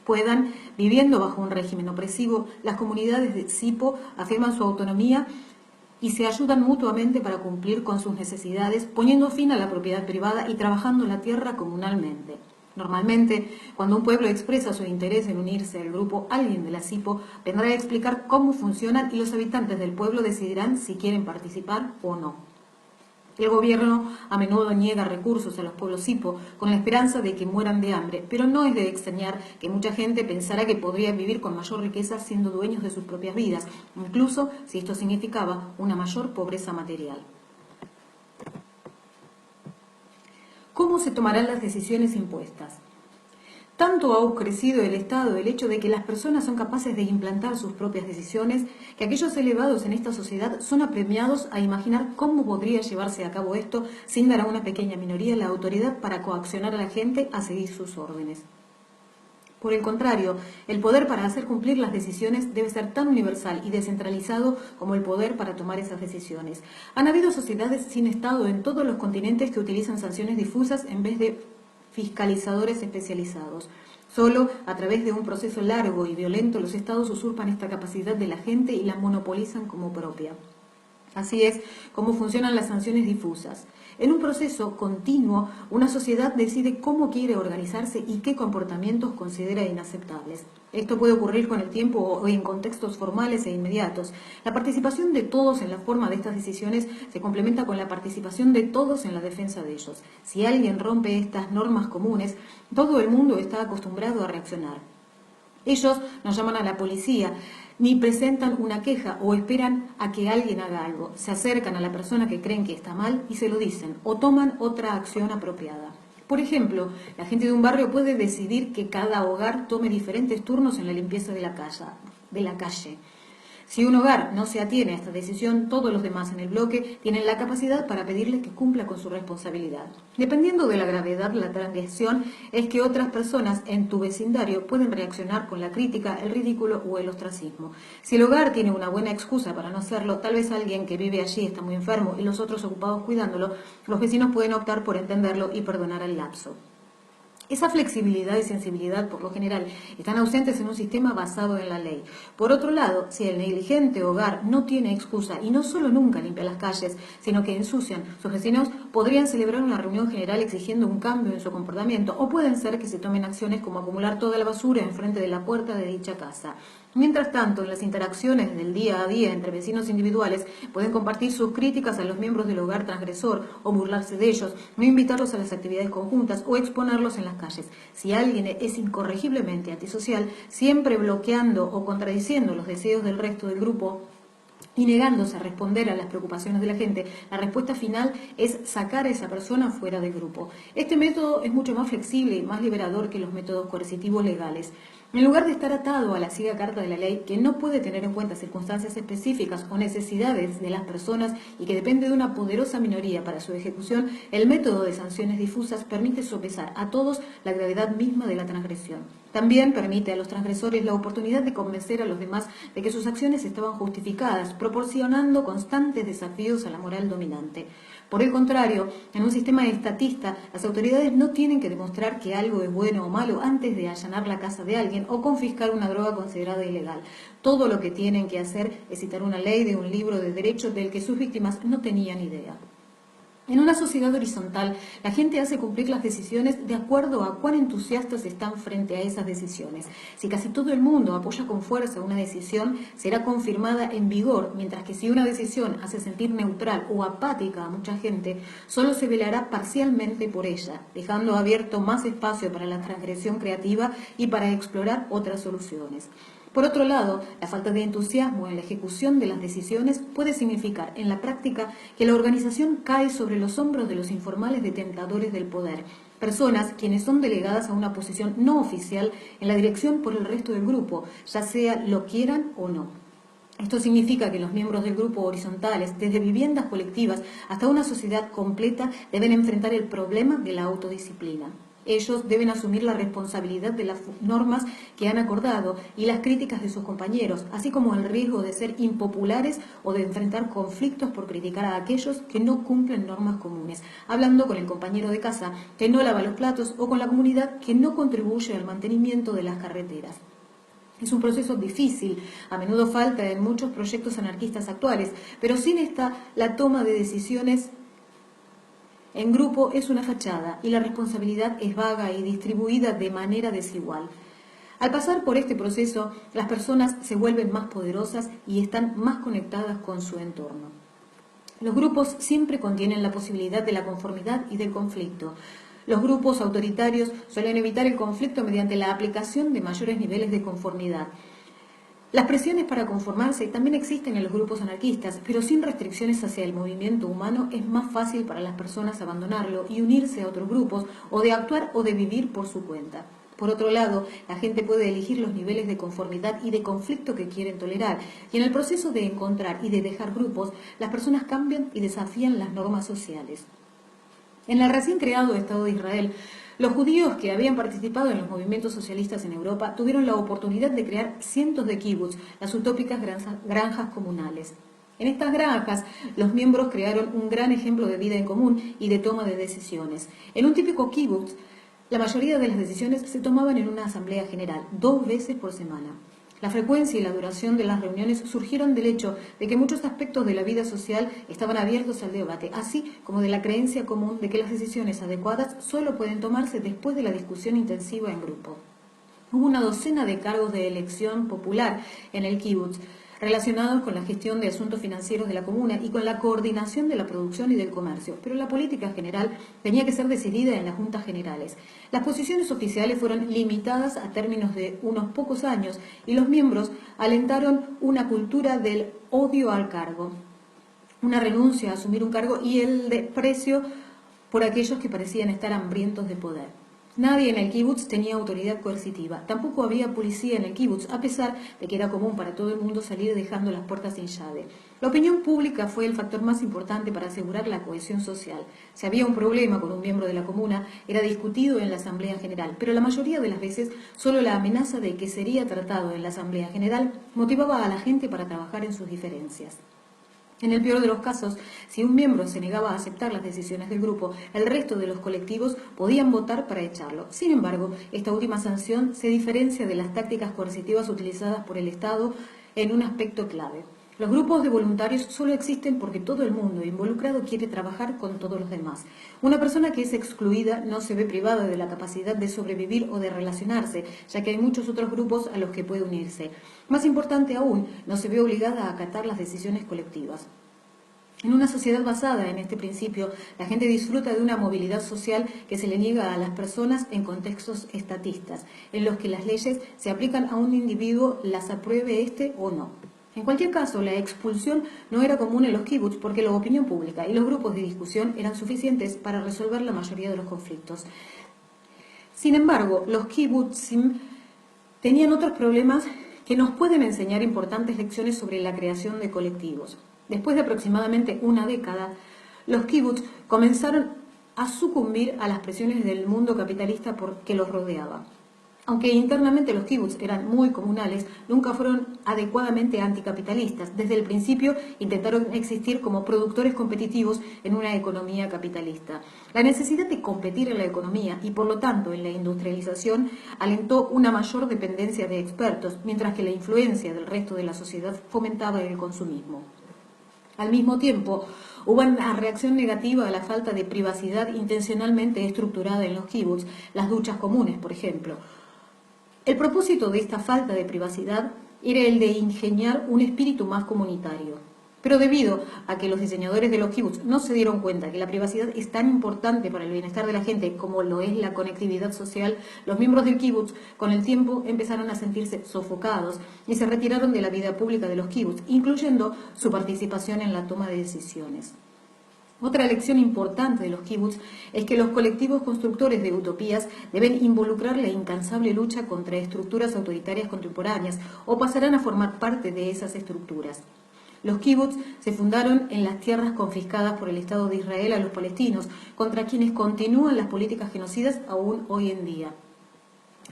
puedan, viviendo bajo un régimen opresivo, las comunidades de CIPO afirman su autonomía y se ayudan mutuamente para cumplir con sus necesidades, poniendo fin a la propiedad privada y trabajando la tierra comunalmente. Normalmente, cuando un pueblo expresa su interés en unirse al grupo, alguien de la CIPO vendrá a explicar cómo funcionan y los habitantes del pueblo decidirán si quieren participar o no. El gobierno a menudo niega recursos a los pueblos CIPO con la esperanza de que mueran de hambre, pero no es de extrañar que mucha gente pensara que podría vivir con mayor riqueza siendo dueños de sus propias vidas, incluso si esto significaba una mayor pobreza material. ¿Cómo se tomarán las decisiones impuestas? Tanto ha crecido el Estado el hecho de que las personas son capaces de implantar sus propias decisiones, que aquellos elevados en esta sociedad son apremiados a imaginar cómo podría llevarse a cabo esto sin dar a una pequeña minoría la autoridad para coaccionar a la gente a seguir sus órdenes. Por el contrario, el poder para hacer cumplir las decisiones debe ser tan universal y descentralizado como el poder para tomar esas decisiones. Han habido sociedades sin Estado en todos los continentes que utilizan sanciones difusas en vez de fiscalizadores especializados. Solo a través de un proceso largo y violento los estados usurpan esta capacidad de la gente y la monopolizan como propia. Así es como funcionan las sanciones difusas. En un proceso continuo, una sociedad decide cómo quiere organizarse y qué comportamientos considera inaceptables. Esto puede ocurrir con el tiempo o en contextos formales e inmediatos. La participación de todos en la forma de estas decisiones se complementa con la participación de todos en la defensa de ellos. Si alguien rompe estas normas comunes, todo el mundo está acostumbrado a reaccionar. Ellos no llaman a la policía, ni presentan una queja o esperan a que alguien haga algo. Se acercan a la persona que creen que está mal y se lo dicen o toman otra acción apropiada. Por ejemplo, la gente de un barrio puede decidir que cada hogar tome diferentes turnos en la limpieza de la calle. Si un hogar no se atiene a esta decisión, todos los demás en el bloque tienen la capacidad para pedirle que cumpla con su responsabilidad. Dependiendo de la gravedad de la transgresión, es que otras personas en tu vecindario pueden reaccionar con la crítica, el ridículo o el ostracismo. Si el hogar tiene una buena excusa para no hacerlo, tal vez alguien que vive allí está muy enfermo y los otros ocupados cuidándolo, los vecinos pueden optar por entenderlo y perdonar el lapso. Esa flexibilidad y sensibilidad, por lo general, están ausentes en un sistema basado en la ley. Por otro lado, si el negligente hogar no tiene excusa y no solo nunca limpia las calles, sino que ensucian, sus vecinos podrían celebrar una reunión general exigiendo un cambio en su comportamiento, o pueden ser que se tomen acciones como acumular toda la basura enfrente de la puerta de dicha casa. Mientras tanto, en las interacciones del día a día entre vecinos individuales, pueden compartir sus críticas a los miembros del hogar transgresor o burlarse de ellos, no invitarlos a las actividades conjuntas o exponerlos en las calles. Si alguien es incorregiblemente antisocial, siempre bloqueando o contradiciendo los deseos del resto del grupo y negándose a responder a las preocupaciones de la gente, la respuesta final es sacar a esa persona fuera del grupo. Este método es mucho más flexible y más liberador que los métodos coercitivos legales. En lugar de estar atado a la ciega carta de la ley, que no puede tener en cuenta circunstancias específicas o necesidades de las personas y que depende de una poderosa minoría para su ejecución, el método de sanciones difusas permite sopesar a todos la gravedad misma de la transgresión. También permite a los transgresores la oportunidad de convencer a los demás de que sus acciones estaban justificadas, proporcionando constantes desafíos a la moral dominante. Por el contrario, en un sistema estatista, las autoridades no tienen que demostrar que algo es bueno o malo antes de allanar la casa de alguien o confiscar una droga considerada ilegal. Todo lo que tienen que hacer es citar una ley de un libro de derecho del que sus víctimas no tenían idea. En una sociedad horizontal, la gente hace cumplir las decisiones de acuerdo a cuán entusiastas están frente a esas decisiones. Si casi todo el mundo apoya con fuerza una decisión, será confirmada en vigor, mientras que si una decisión hace sentir neutral o apática a mucha gente, solo se velará parcialmente por ella, dejando abierto más espacio para la transgresión creativa y para explorar otras soluciones. Por otro lado, la falta de entusiasmo en la ejecución de las decisiones puede significar, en la práctica, que la organización cae sobre los hombros de los informales detentadores del poder, personas quienes son delegadas a una posición no oficial en la dirección por el resto del grupo, ya sea lo quieran o no. Esto significa que los miembros del grupo horizontales, desde viviendas colectivas hasta una sociedad completa, deben enfrentar el problema de la autodisciplina. Ellos deben asumir la responsabilidad de las normas que han acordado y las críticas de sus compañeros, así como el riesgo de ser impopulares o de enfrentar conflictos por criticar a aquellos que no cumplen normas comunes, hablando con el compañero de casa que no lava los platos o con la comunidad que no contribuye al mantenimiento de las carreteras. Es un proceso difícil, a menudo falta en muchos proyectos anarquistas actuales, pero sin esta, la toma de decisiones en grupo es una fachada y la responsabilidad es vaga y distribuida de manera desigual. Al pasar por este proceso, las personas se vuelven más poderosas y están más conectadas con su entorno. Los grupos siempre contienen la posibilidad de la conformidad y del conflicto. Los grupos autoritarios suelen evitar el conflicto mediante la aplicación de mayores niveles de conformidad. Las presiones para conformarse también existen en los grupos anarquistas, pero sin restricciones hacia el movimiento humano es más fácil para las personas abandonarlo y unirse a otros grupos o de actuar o de vivir por su cuenta. Por otro lado, la gente puede elegir los niveles de conformidad y de conflicto que quieren tolerar, y en el proceso de encontrar y de dejar grupos, las personas cambian y desafían las normas sociales. En el recién creado Estado de Israel, los judíos que habían participado en los movimientos socialistas en Europa tuvieron la oportunidad de crear cientos de kibbutz, las utópicas granjas comunales. En estas granjas, los miembros crearon un gran ejemplo de vida en común y de toma de decisiones. En un típico kibbutz, la mayoría de las decisiones se tomaban en una asamblea general, 2 veces por semana. La frecuencia y la duración de las reuniones surgieron del hecho de que muchos aspectos de la vida social estaban abiertos al debate, así como de la creencia común de que las decisiones adecuadas solo pueden tomarse después de la discusión intensiva en grupo. Hubo una docena de cargos de elección popular en el kibbutz, relacionados con la gestión de asuntos financieros de la comuna y con la coordinación de la producción y del comercio, pero la política general tenía que ser decidida en las juntas generales. Las posiciones oficiales fueron limitadas a términos de unos pocos años y los miembros alentaron una cultura del odio al cargo, una renuncia a asumir un cargo y el desprecio por aquellos que parecían estar hambrientos de poder. Nadie en el kibutz tenía autoridad coercitiva. Tampoco había policía en el kibutz, a pesar de que era común para todo el mundo salir dejando las puertas sin llave. La opinión pública fue el factor más importante para asegurar la cohesión social. Si había un problema con un miembro de la comuna, era discutido en la Asamblea General, pero la mayoría de las veces solo la amenaza de que sería tratado en la Asamblea General motivaba a la gente para trabajar en sus diferencias. En el peor de los casos, si un miembro se negaba a aceptar las decisiones del grupo, el resto de los colectivos podían votar para echarlo. Sin embargo, esta última sanción se diferencia de las tácticas coercitivas utilizadas por el Estado en un aspecto clave. Los grupos de voluntarios solo existen porque todo el mundo involucrado quiere trabajar con todos los demás. Una persona que es excluida no se ve privada de la capacidad de sobrevivir o de relacionarse, ya que hay muchos otros grupos a los que puede unirse. Más importante aún, no se ve obligada a acatar las decisiones colectivas. En una sociedad basada en este principio, la gente disfruta de una movilidad social que se le niega a las personas en contextos estatistas, en los que las leyes se aplican a un individuo, las apruebe este o no. En cualquier caso, la expulsión no era común en los kibbutz porque la opinión pública y los grupos de discusión eran suficientes para resolver la mayoría de los conflictos. Sin embargo, los kibbutzim tenían otros problemas que nos pueden enseñar importantes lecciones sobre la creación de colectivos. Después de aproximadamente una década, los kibbutz comenzaron a sucumbir a las presiones del mundo capitalista que los rodeaba. Aunque internamente los kibbutz eran muy comunales, nunca fueron adecuadamente anticapitalistas. Desde el principio intentaron existir como productores competitivos en una economía capitalista. La necesidad de competir en la economía y por lo tanto en la industrialización alentó una mayor dependencia de expertos, mientras que la influencia del resto de la sociedad fomentaba el consumismo. Al mismo tiempo, hubo una reacción negativa a la falta de privacidad intencionalmente estructurada en los kibbutz, las duchas comunes, por ejemplo. El propósito de esta falta de privacidad era el de ingeniar un espíritu más comunitario. Pero debido a que los diseñadores de los kibbutz no se dieron cuenta que la privacidad es tan importante para el bienestar de la gente como lo es la conectividad social, los miembros del kibbutz con el tiempo empezaron a sentirse sofocados y se retiraron de la vida pública de los kibbutz, incluyendo su participación en la toma de decisiones. Otra lección importante de los kibbutz es que los colectivos constructores de utopías deben involucrar la incansable lucha contra estructuras autoritarias contemporáneas o pasarán a formar parte de esas estructuras. Los kibbutz se fundaron en las tierras confiscadas por el Estado de Israel a los palestinos, contra quienes continúan las políticas genocidas aún hoy en día.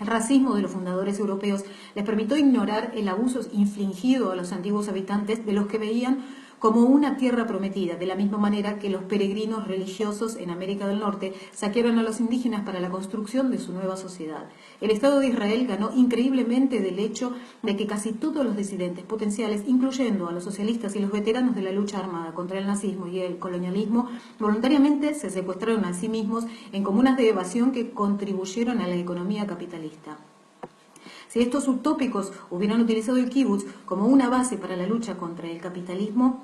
El racismo de los fundadores europeos les permitió ignorar el abuso infligido a los antiguos habitantes de los que veían como una tierra prometida, de la misma manera que los peregrinos religiosos en América del Norte saquearon a los indígenas para la construcción de su nueva sociedad. El Estado de Israel ganó increíblemente del hecho de que casi todos los disidentes potenciales, incluyendo a los socialistas y los veteranos de la lucha armada contra el nazismo y el colonialismo, voluntariamente se secuestraron a sí mismos en comunas de evasión que contribuyeron a la economía capitalista. Si estos utópicos hubieran utilizado el kibutz como una base para la lucha contra el capitalismo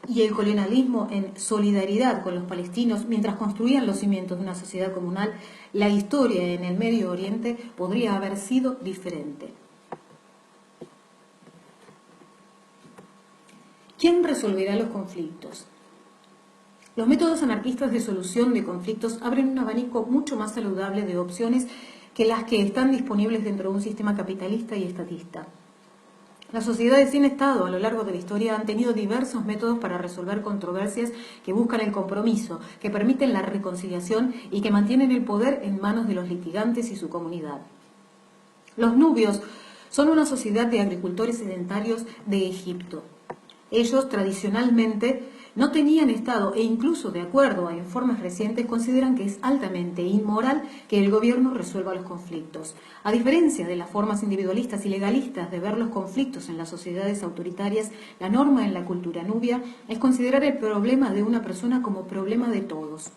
y el colonialismo en solidaridad con los palestinos mientras construían los cimientos de una sociedad comunal, la historia en el Medio Oriente podría haber sido diferente. ¿Quién resolverá los conflictos? Los métodos anarquistas de solución de conflictos abren un abanico mucho más saludable de opciones que las que están disponibles dentro de un sistema capitalista y estatista. Las sociedades sin Estado a lo largo de la historia han tenido diversos métodos para resolver controversias que buscan el compromiso, que permiten la reconciliación y que mantienen el poder en manos de los litigantes y su comunidad. Los nubios son una sociedad de agricultores sedentarios de Egipto. Ellos tradicionalmente no tenían Estado e incluso de acuerdo a informes recientes consideran que es altamente inmoral que el gobierno resuelva los conflictos. A diferencia de las formas individualistas y legalistas de ver los conflictos en las sociedades autoritarias, la norma en la cultura nubia es considerar el problema de una persona como problema de todos.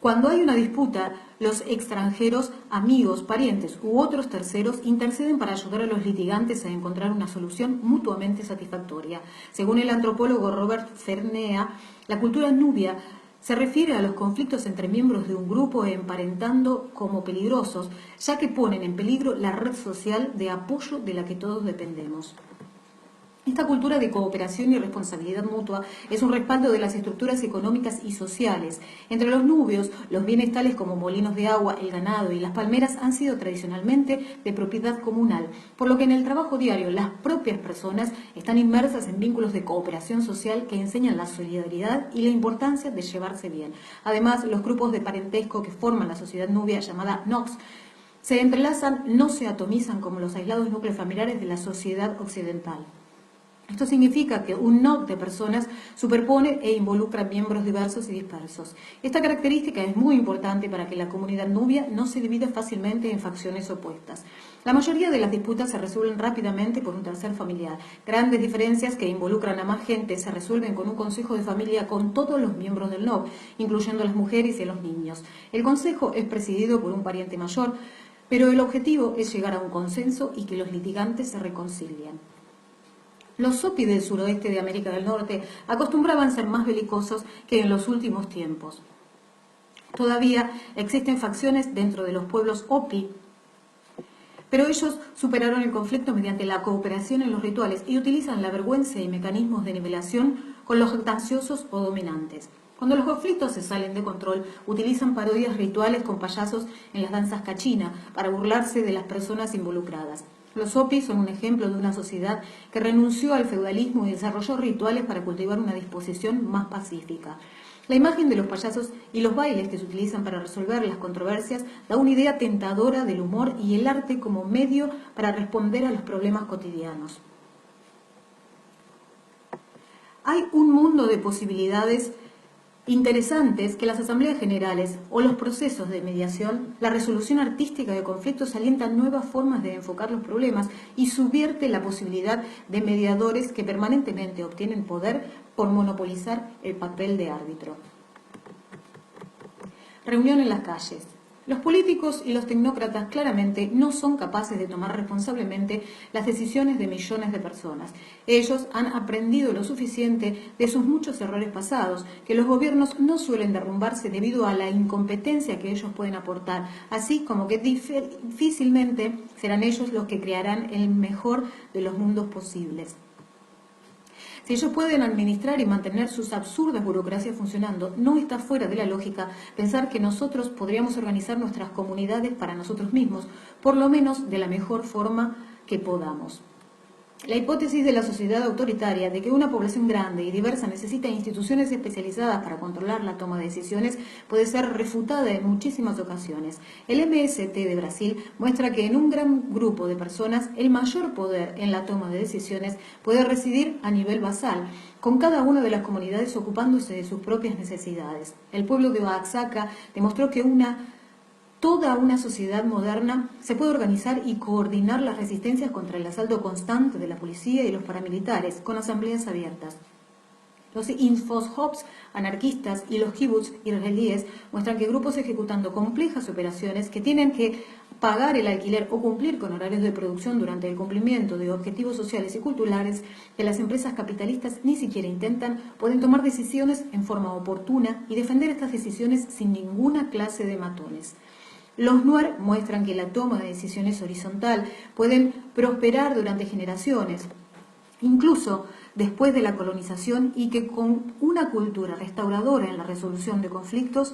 Cuando hay una disputa, los extranjeros, amigos, parientes u otros terceros interceden para ayudar a los litigantes a encontrar una solución mutuamente satisfactoria. Según el antropólogo Robert Fernea, la cultura nubia se refiere a los conflictos entre miembros de un grupo emparentando como peligrosos, ya que ponen en peligro la red social de apoyo de la que todos dependemos. Esta cultura de cooperación y responsabilidad mutua es un respaldo de las estructuras económicas y sociales. Entre los nubios, los bienes tales como molinos de agua, el ganado y las palmeras han sido tradicionalmente de propiedad comunal, por lo que en el trabajo diario las propias personas están inmersas en vínculos de cooperación social que enseñan la solidaridad y la importancia de llevarse bien. Además, los grupos de parentesco que forman la sociedad nubia llamada Nox se entrelazan, no se atomizan como los aislados núcleos familiares de la sociedad occidental. Esto significa que un nodo de personas superpone e involucra miembros diversos y dispersos. Esta característica es muy importante para que la comunidad nubia no se divida fácilmente en facciones opuestas. La mayoría de las disputas se resuelven rápidamente por un tercer familiar. Grandes diferencias que involucran a más gente se resuelven con un consejo de familia con todos los miembros del nodo, incluyendo a las mujeres y a los niños. El consejo es presidido por un pariente mayor, pero el objetivo es llegar a un consenso y que los litigantes se reconcilien. Los Hopi del suroeste de América del Norte acostumbraban ser más belicosos que en los últimos tiempos. Todavía existen facciones dentro de los pueblos Hopi, Pero ellos superaron el conflicto mediante la cooperación en los rituales y utilizan la vergüenza y mecanismos de nivelación con los jactanciosos o dominantes. Cuando los conflictos se salen de control, utilizan parodias rituales con payasos en las danzas cachina para burlarse de las personas involucradas. Los Hopi son un ejemplo de una sociedad que renunció al feudalismo y desarrolló rituales para cultivar una disposición más pacífica. La imagen de los payasos y los bailes que se utilizan para resolver las controversias da una idea tentadora del humor y el arte como medio para responder a los problemas cotidianos. Hay un mundo de posibilidades interesantes que las asambleas generales o los procesos de mediación, la resolución artística de conflictos alientan nuevas formas de enfocar los problemas y subvierte la posibilidad de mediadores que permanentemente obtienen poder por monopolizar el papel de árbitro. Reunión en las calles. Los políticos y los tecnócratas claramente no son capaces de tomar responsablemente las decisiones de millones de personas. Ellos han aprendido lo suficiente de sus muchos errores pasados, que los gobiernos no suelen derrumbarse debido a la incompetencia que ellos pueden aportar, así como que difícilmente serán ellos los que crearán el mejor de los mundos posibles. Si ellos pueden administrar y mantener sus absurdas burocracias funcionando, no está fuera de la lógica pensar que nosotros podríamos organizar nuestras comunidades para nosotros mismos, por lo menos de la mejor forma que podamos. La hipótesis de la sociedad autoritaria de que una población grande y diversa necesita instituciones especializadas para controlar la toma de decisiones puede ser refutada en muchísimas ocasiones. El MST de Brasil muestra que en un gran grupo de personas el mayor poder en la toma de decisiones puede residir a nivel basal, con cada una de las comunidades ocupándose de sus propias necesidades. El pueblo de Oaxaca demostró que toda una sociedad moderna se puede organizar y coordinar las resistencias contra el asalto constante de la policía y los paramilitares, con asambleas abiertas. Los infoshops anarquistas y los kibbutz israelíes muestran que grupos ejecutando complejas operaciones que tienen que pagar el alquiler o cumplir con horarios de producción durante el cumplimiento de objetivos sociales y culturales que las empresas capitalistas ni siquiera intentan, pueden tomar decisiones en forma oportuna y defender estas decisiones sin ninguna clase de matones. Los Nuer muestran que la toma de decisiones horizontal pueden prosperar durante generaciones, incluso después de la colonización, y que con una cultura restauradora en la resolución de conflictos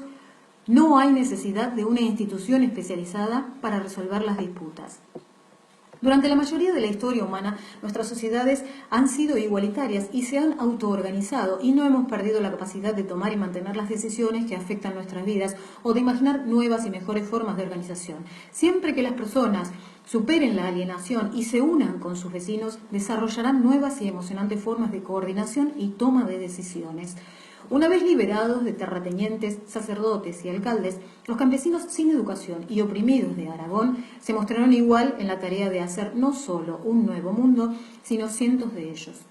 no hay necesidad de una institución especializada para resolver las disputas. Durante la mayoría de la historia humana, nuestras sociedades han sido igualitarias y se han autoorganizado y no hemos perdido la capacidad de tomar y mantener las decisiones que afectan nuestras vidas o de imaginar nuevas y mejores formas de organización. Siempre que las personas superen la alienación y se unan con sus vecinos, desarrollarán nuevas y emocionantes formas de coordinación y toma de decisiones. Una vez liberados de terratenientes, sacerdotes y alcaldes, los campesinos sin educación y oprimidos de Aragón se mostraron igual en la tarea de hacer no solo un nuevo mundo, sino cientos de ellos.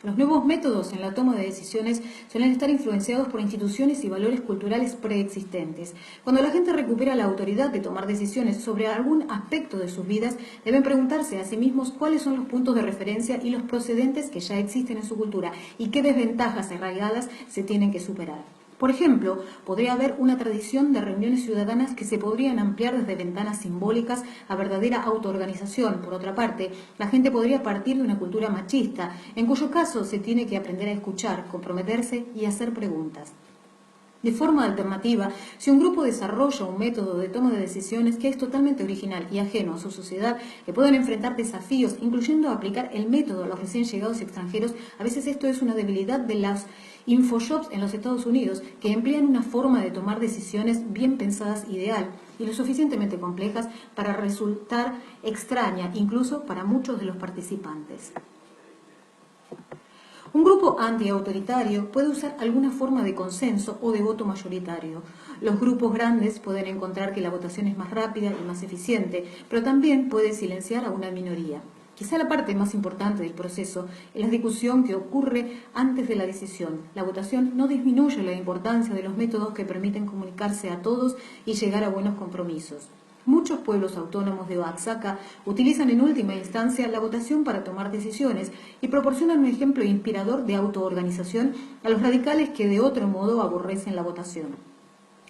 Los nuevos métodos en la toma de decisiones suelen estar influenciados por instituciones y valores culturales preexistentes. Cuando la gente recupera la autoridad de tomar decisiones sobre algún aspecto de sus vidas, deben preguntarse a sí mismos cuáles son los puntos de referencia y los procedentes que ya existen en su cultura y qué desventajas arraigadas se tienen que superar. Por ejemplo, podría haber una tradición de reuniones ciudadanas que se podrían ampliar desde ventanas simbólicas a verdadera autoorganización. Por otra parte, la gente podría partir de una cultura machista, en cuyo caso se tiene que aprender a escuchar, comprometerse y hacer preguntas. De forma alternativa, si un grupo desarrolla un método de toma de decisiones que es totalmente original y ajeno a su sociedad, que pueden enfrentar desafíos, incluyendo aplicar el método a los recién llegados extranjeros, a veces esto es una debilidad de las infoshops en los Estados Unidos, que emplean una forma de tomar decisiones bien pensadas ideal y lo suficientemente complejas para resultar extraña, incluso para muchos de los participantes. Un grupo antiautoritario puede usar alguna forma de consenso o de voto mayoritario. Los grupos grandes pueden encontrar que la votación es más rápida y más eficiente, pero también puede silenciar a una minoría. Quizá la parte más importante del proceso es la discusión que ocurre antes de la decisión. La votación no disminuye la importancia de los métodos que permiten comunicarse a todos y llegar a buenos compromisos. Muchos pueblos autónomos de Oaxaca utilizan en última instancia la votación para tomar decisiones y proporcionan un ejemplo inspirador de autoorganización a los radicales que de otro modo aborrecen la votación.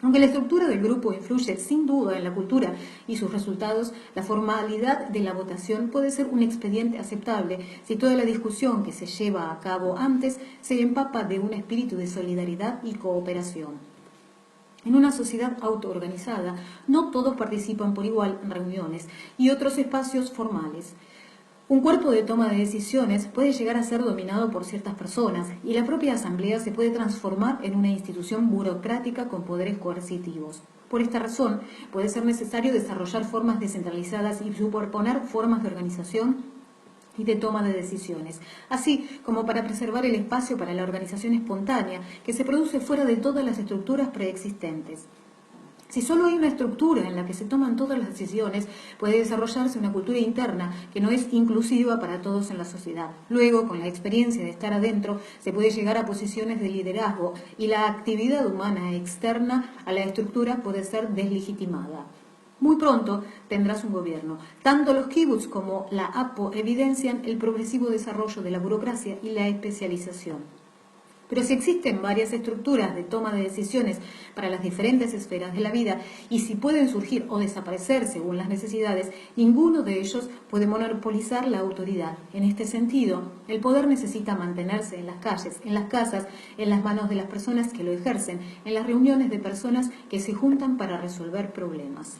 Aunque la estructura del grupo influye sin duda en la cultura y sus resultados, la formalidad de la votación puede ser un expediente aceptable si toda la discusión que se lleva a cabo antes se empapa de un espíritu de solidaridad y cooperación. En una sociedad autoorganizada, no todos participan por igual en reuniones y otros espacios formales. Un cuerpo de toma de decisiones puede llegar a ser dominado por ciertas personas y la propia asamblea se puede transformar en una institución burocrática con poderes coercitivos. Por esta razón, puede ser necesario desarrollar formas descentralizadas y superponer formas de organización y de toma de decisiones, así como para preservar el espacio para la organización espontánea que se produce fuera de todas las estructuras preexistentes. Si solo hay una estructura en la que se toman todas las decisiones, puede desarrollarse una cultura interna que no es inclusiva para todos en la sociedad. Luego, con la experiencia de estar adentro, se puede llegar a posiciones de liderazgo y la actividad humana externa a la estructura puede ser deslegitimada. Muy pronto tendrás un gobierno. Tanto los kibbutz como la APO evidencian el progresivo desarrollo de la burocracia y la especialización. Pero si existen varias estructuras de toma de decisiones para las diferentes esferas de la vida y si pueden surgir o desaparecer según las necesidades, ninguno de ellos puede monopolizar la autoridad. En este sentido, el poder necesita mantenerse en las calles, en las casas, en las manos de las personas que lo ejercen, en las reuniones de personas que se juntan para resolver problemas.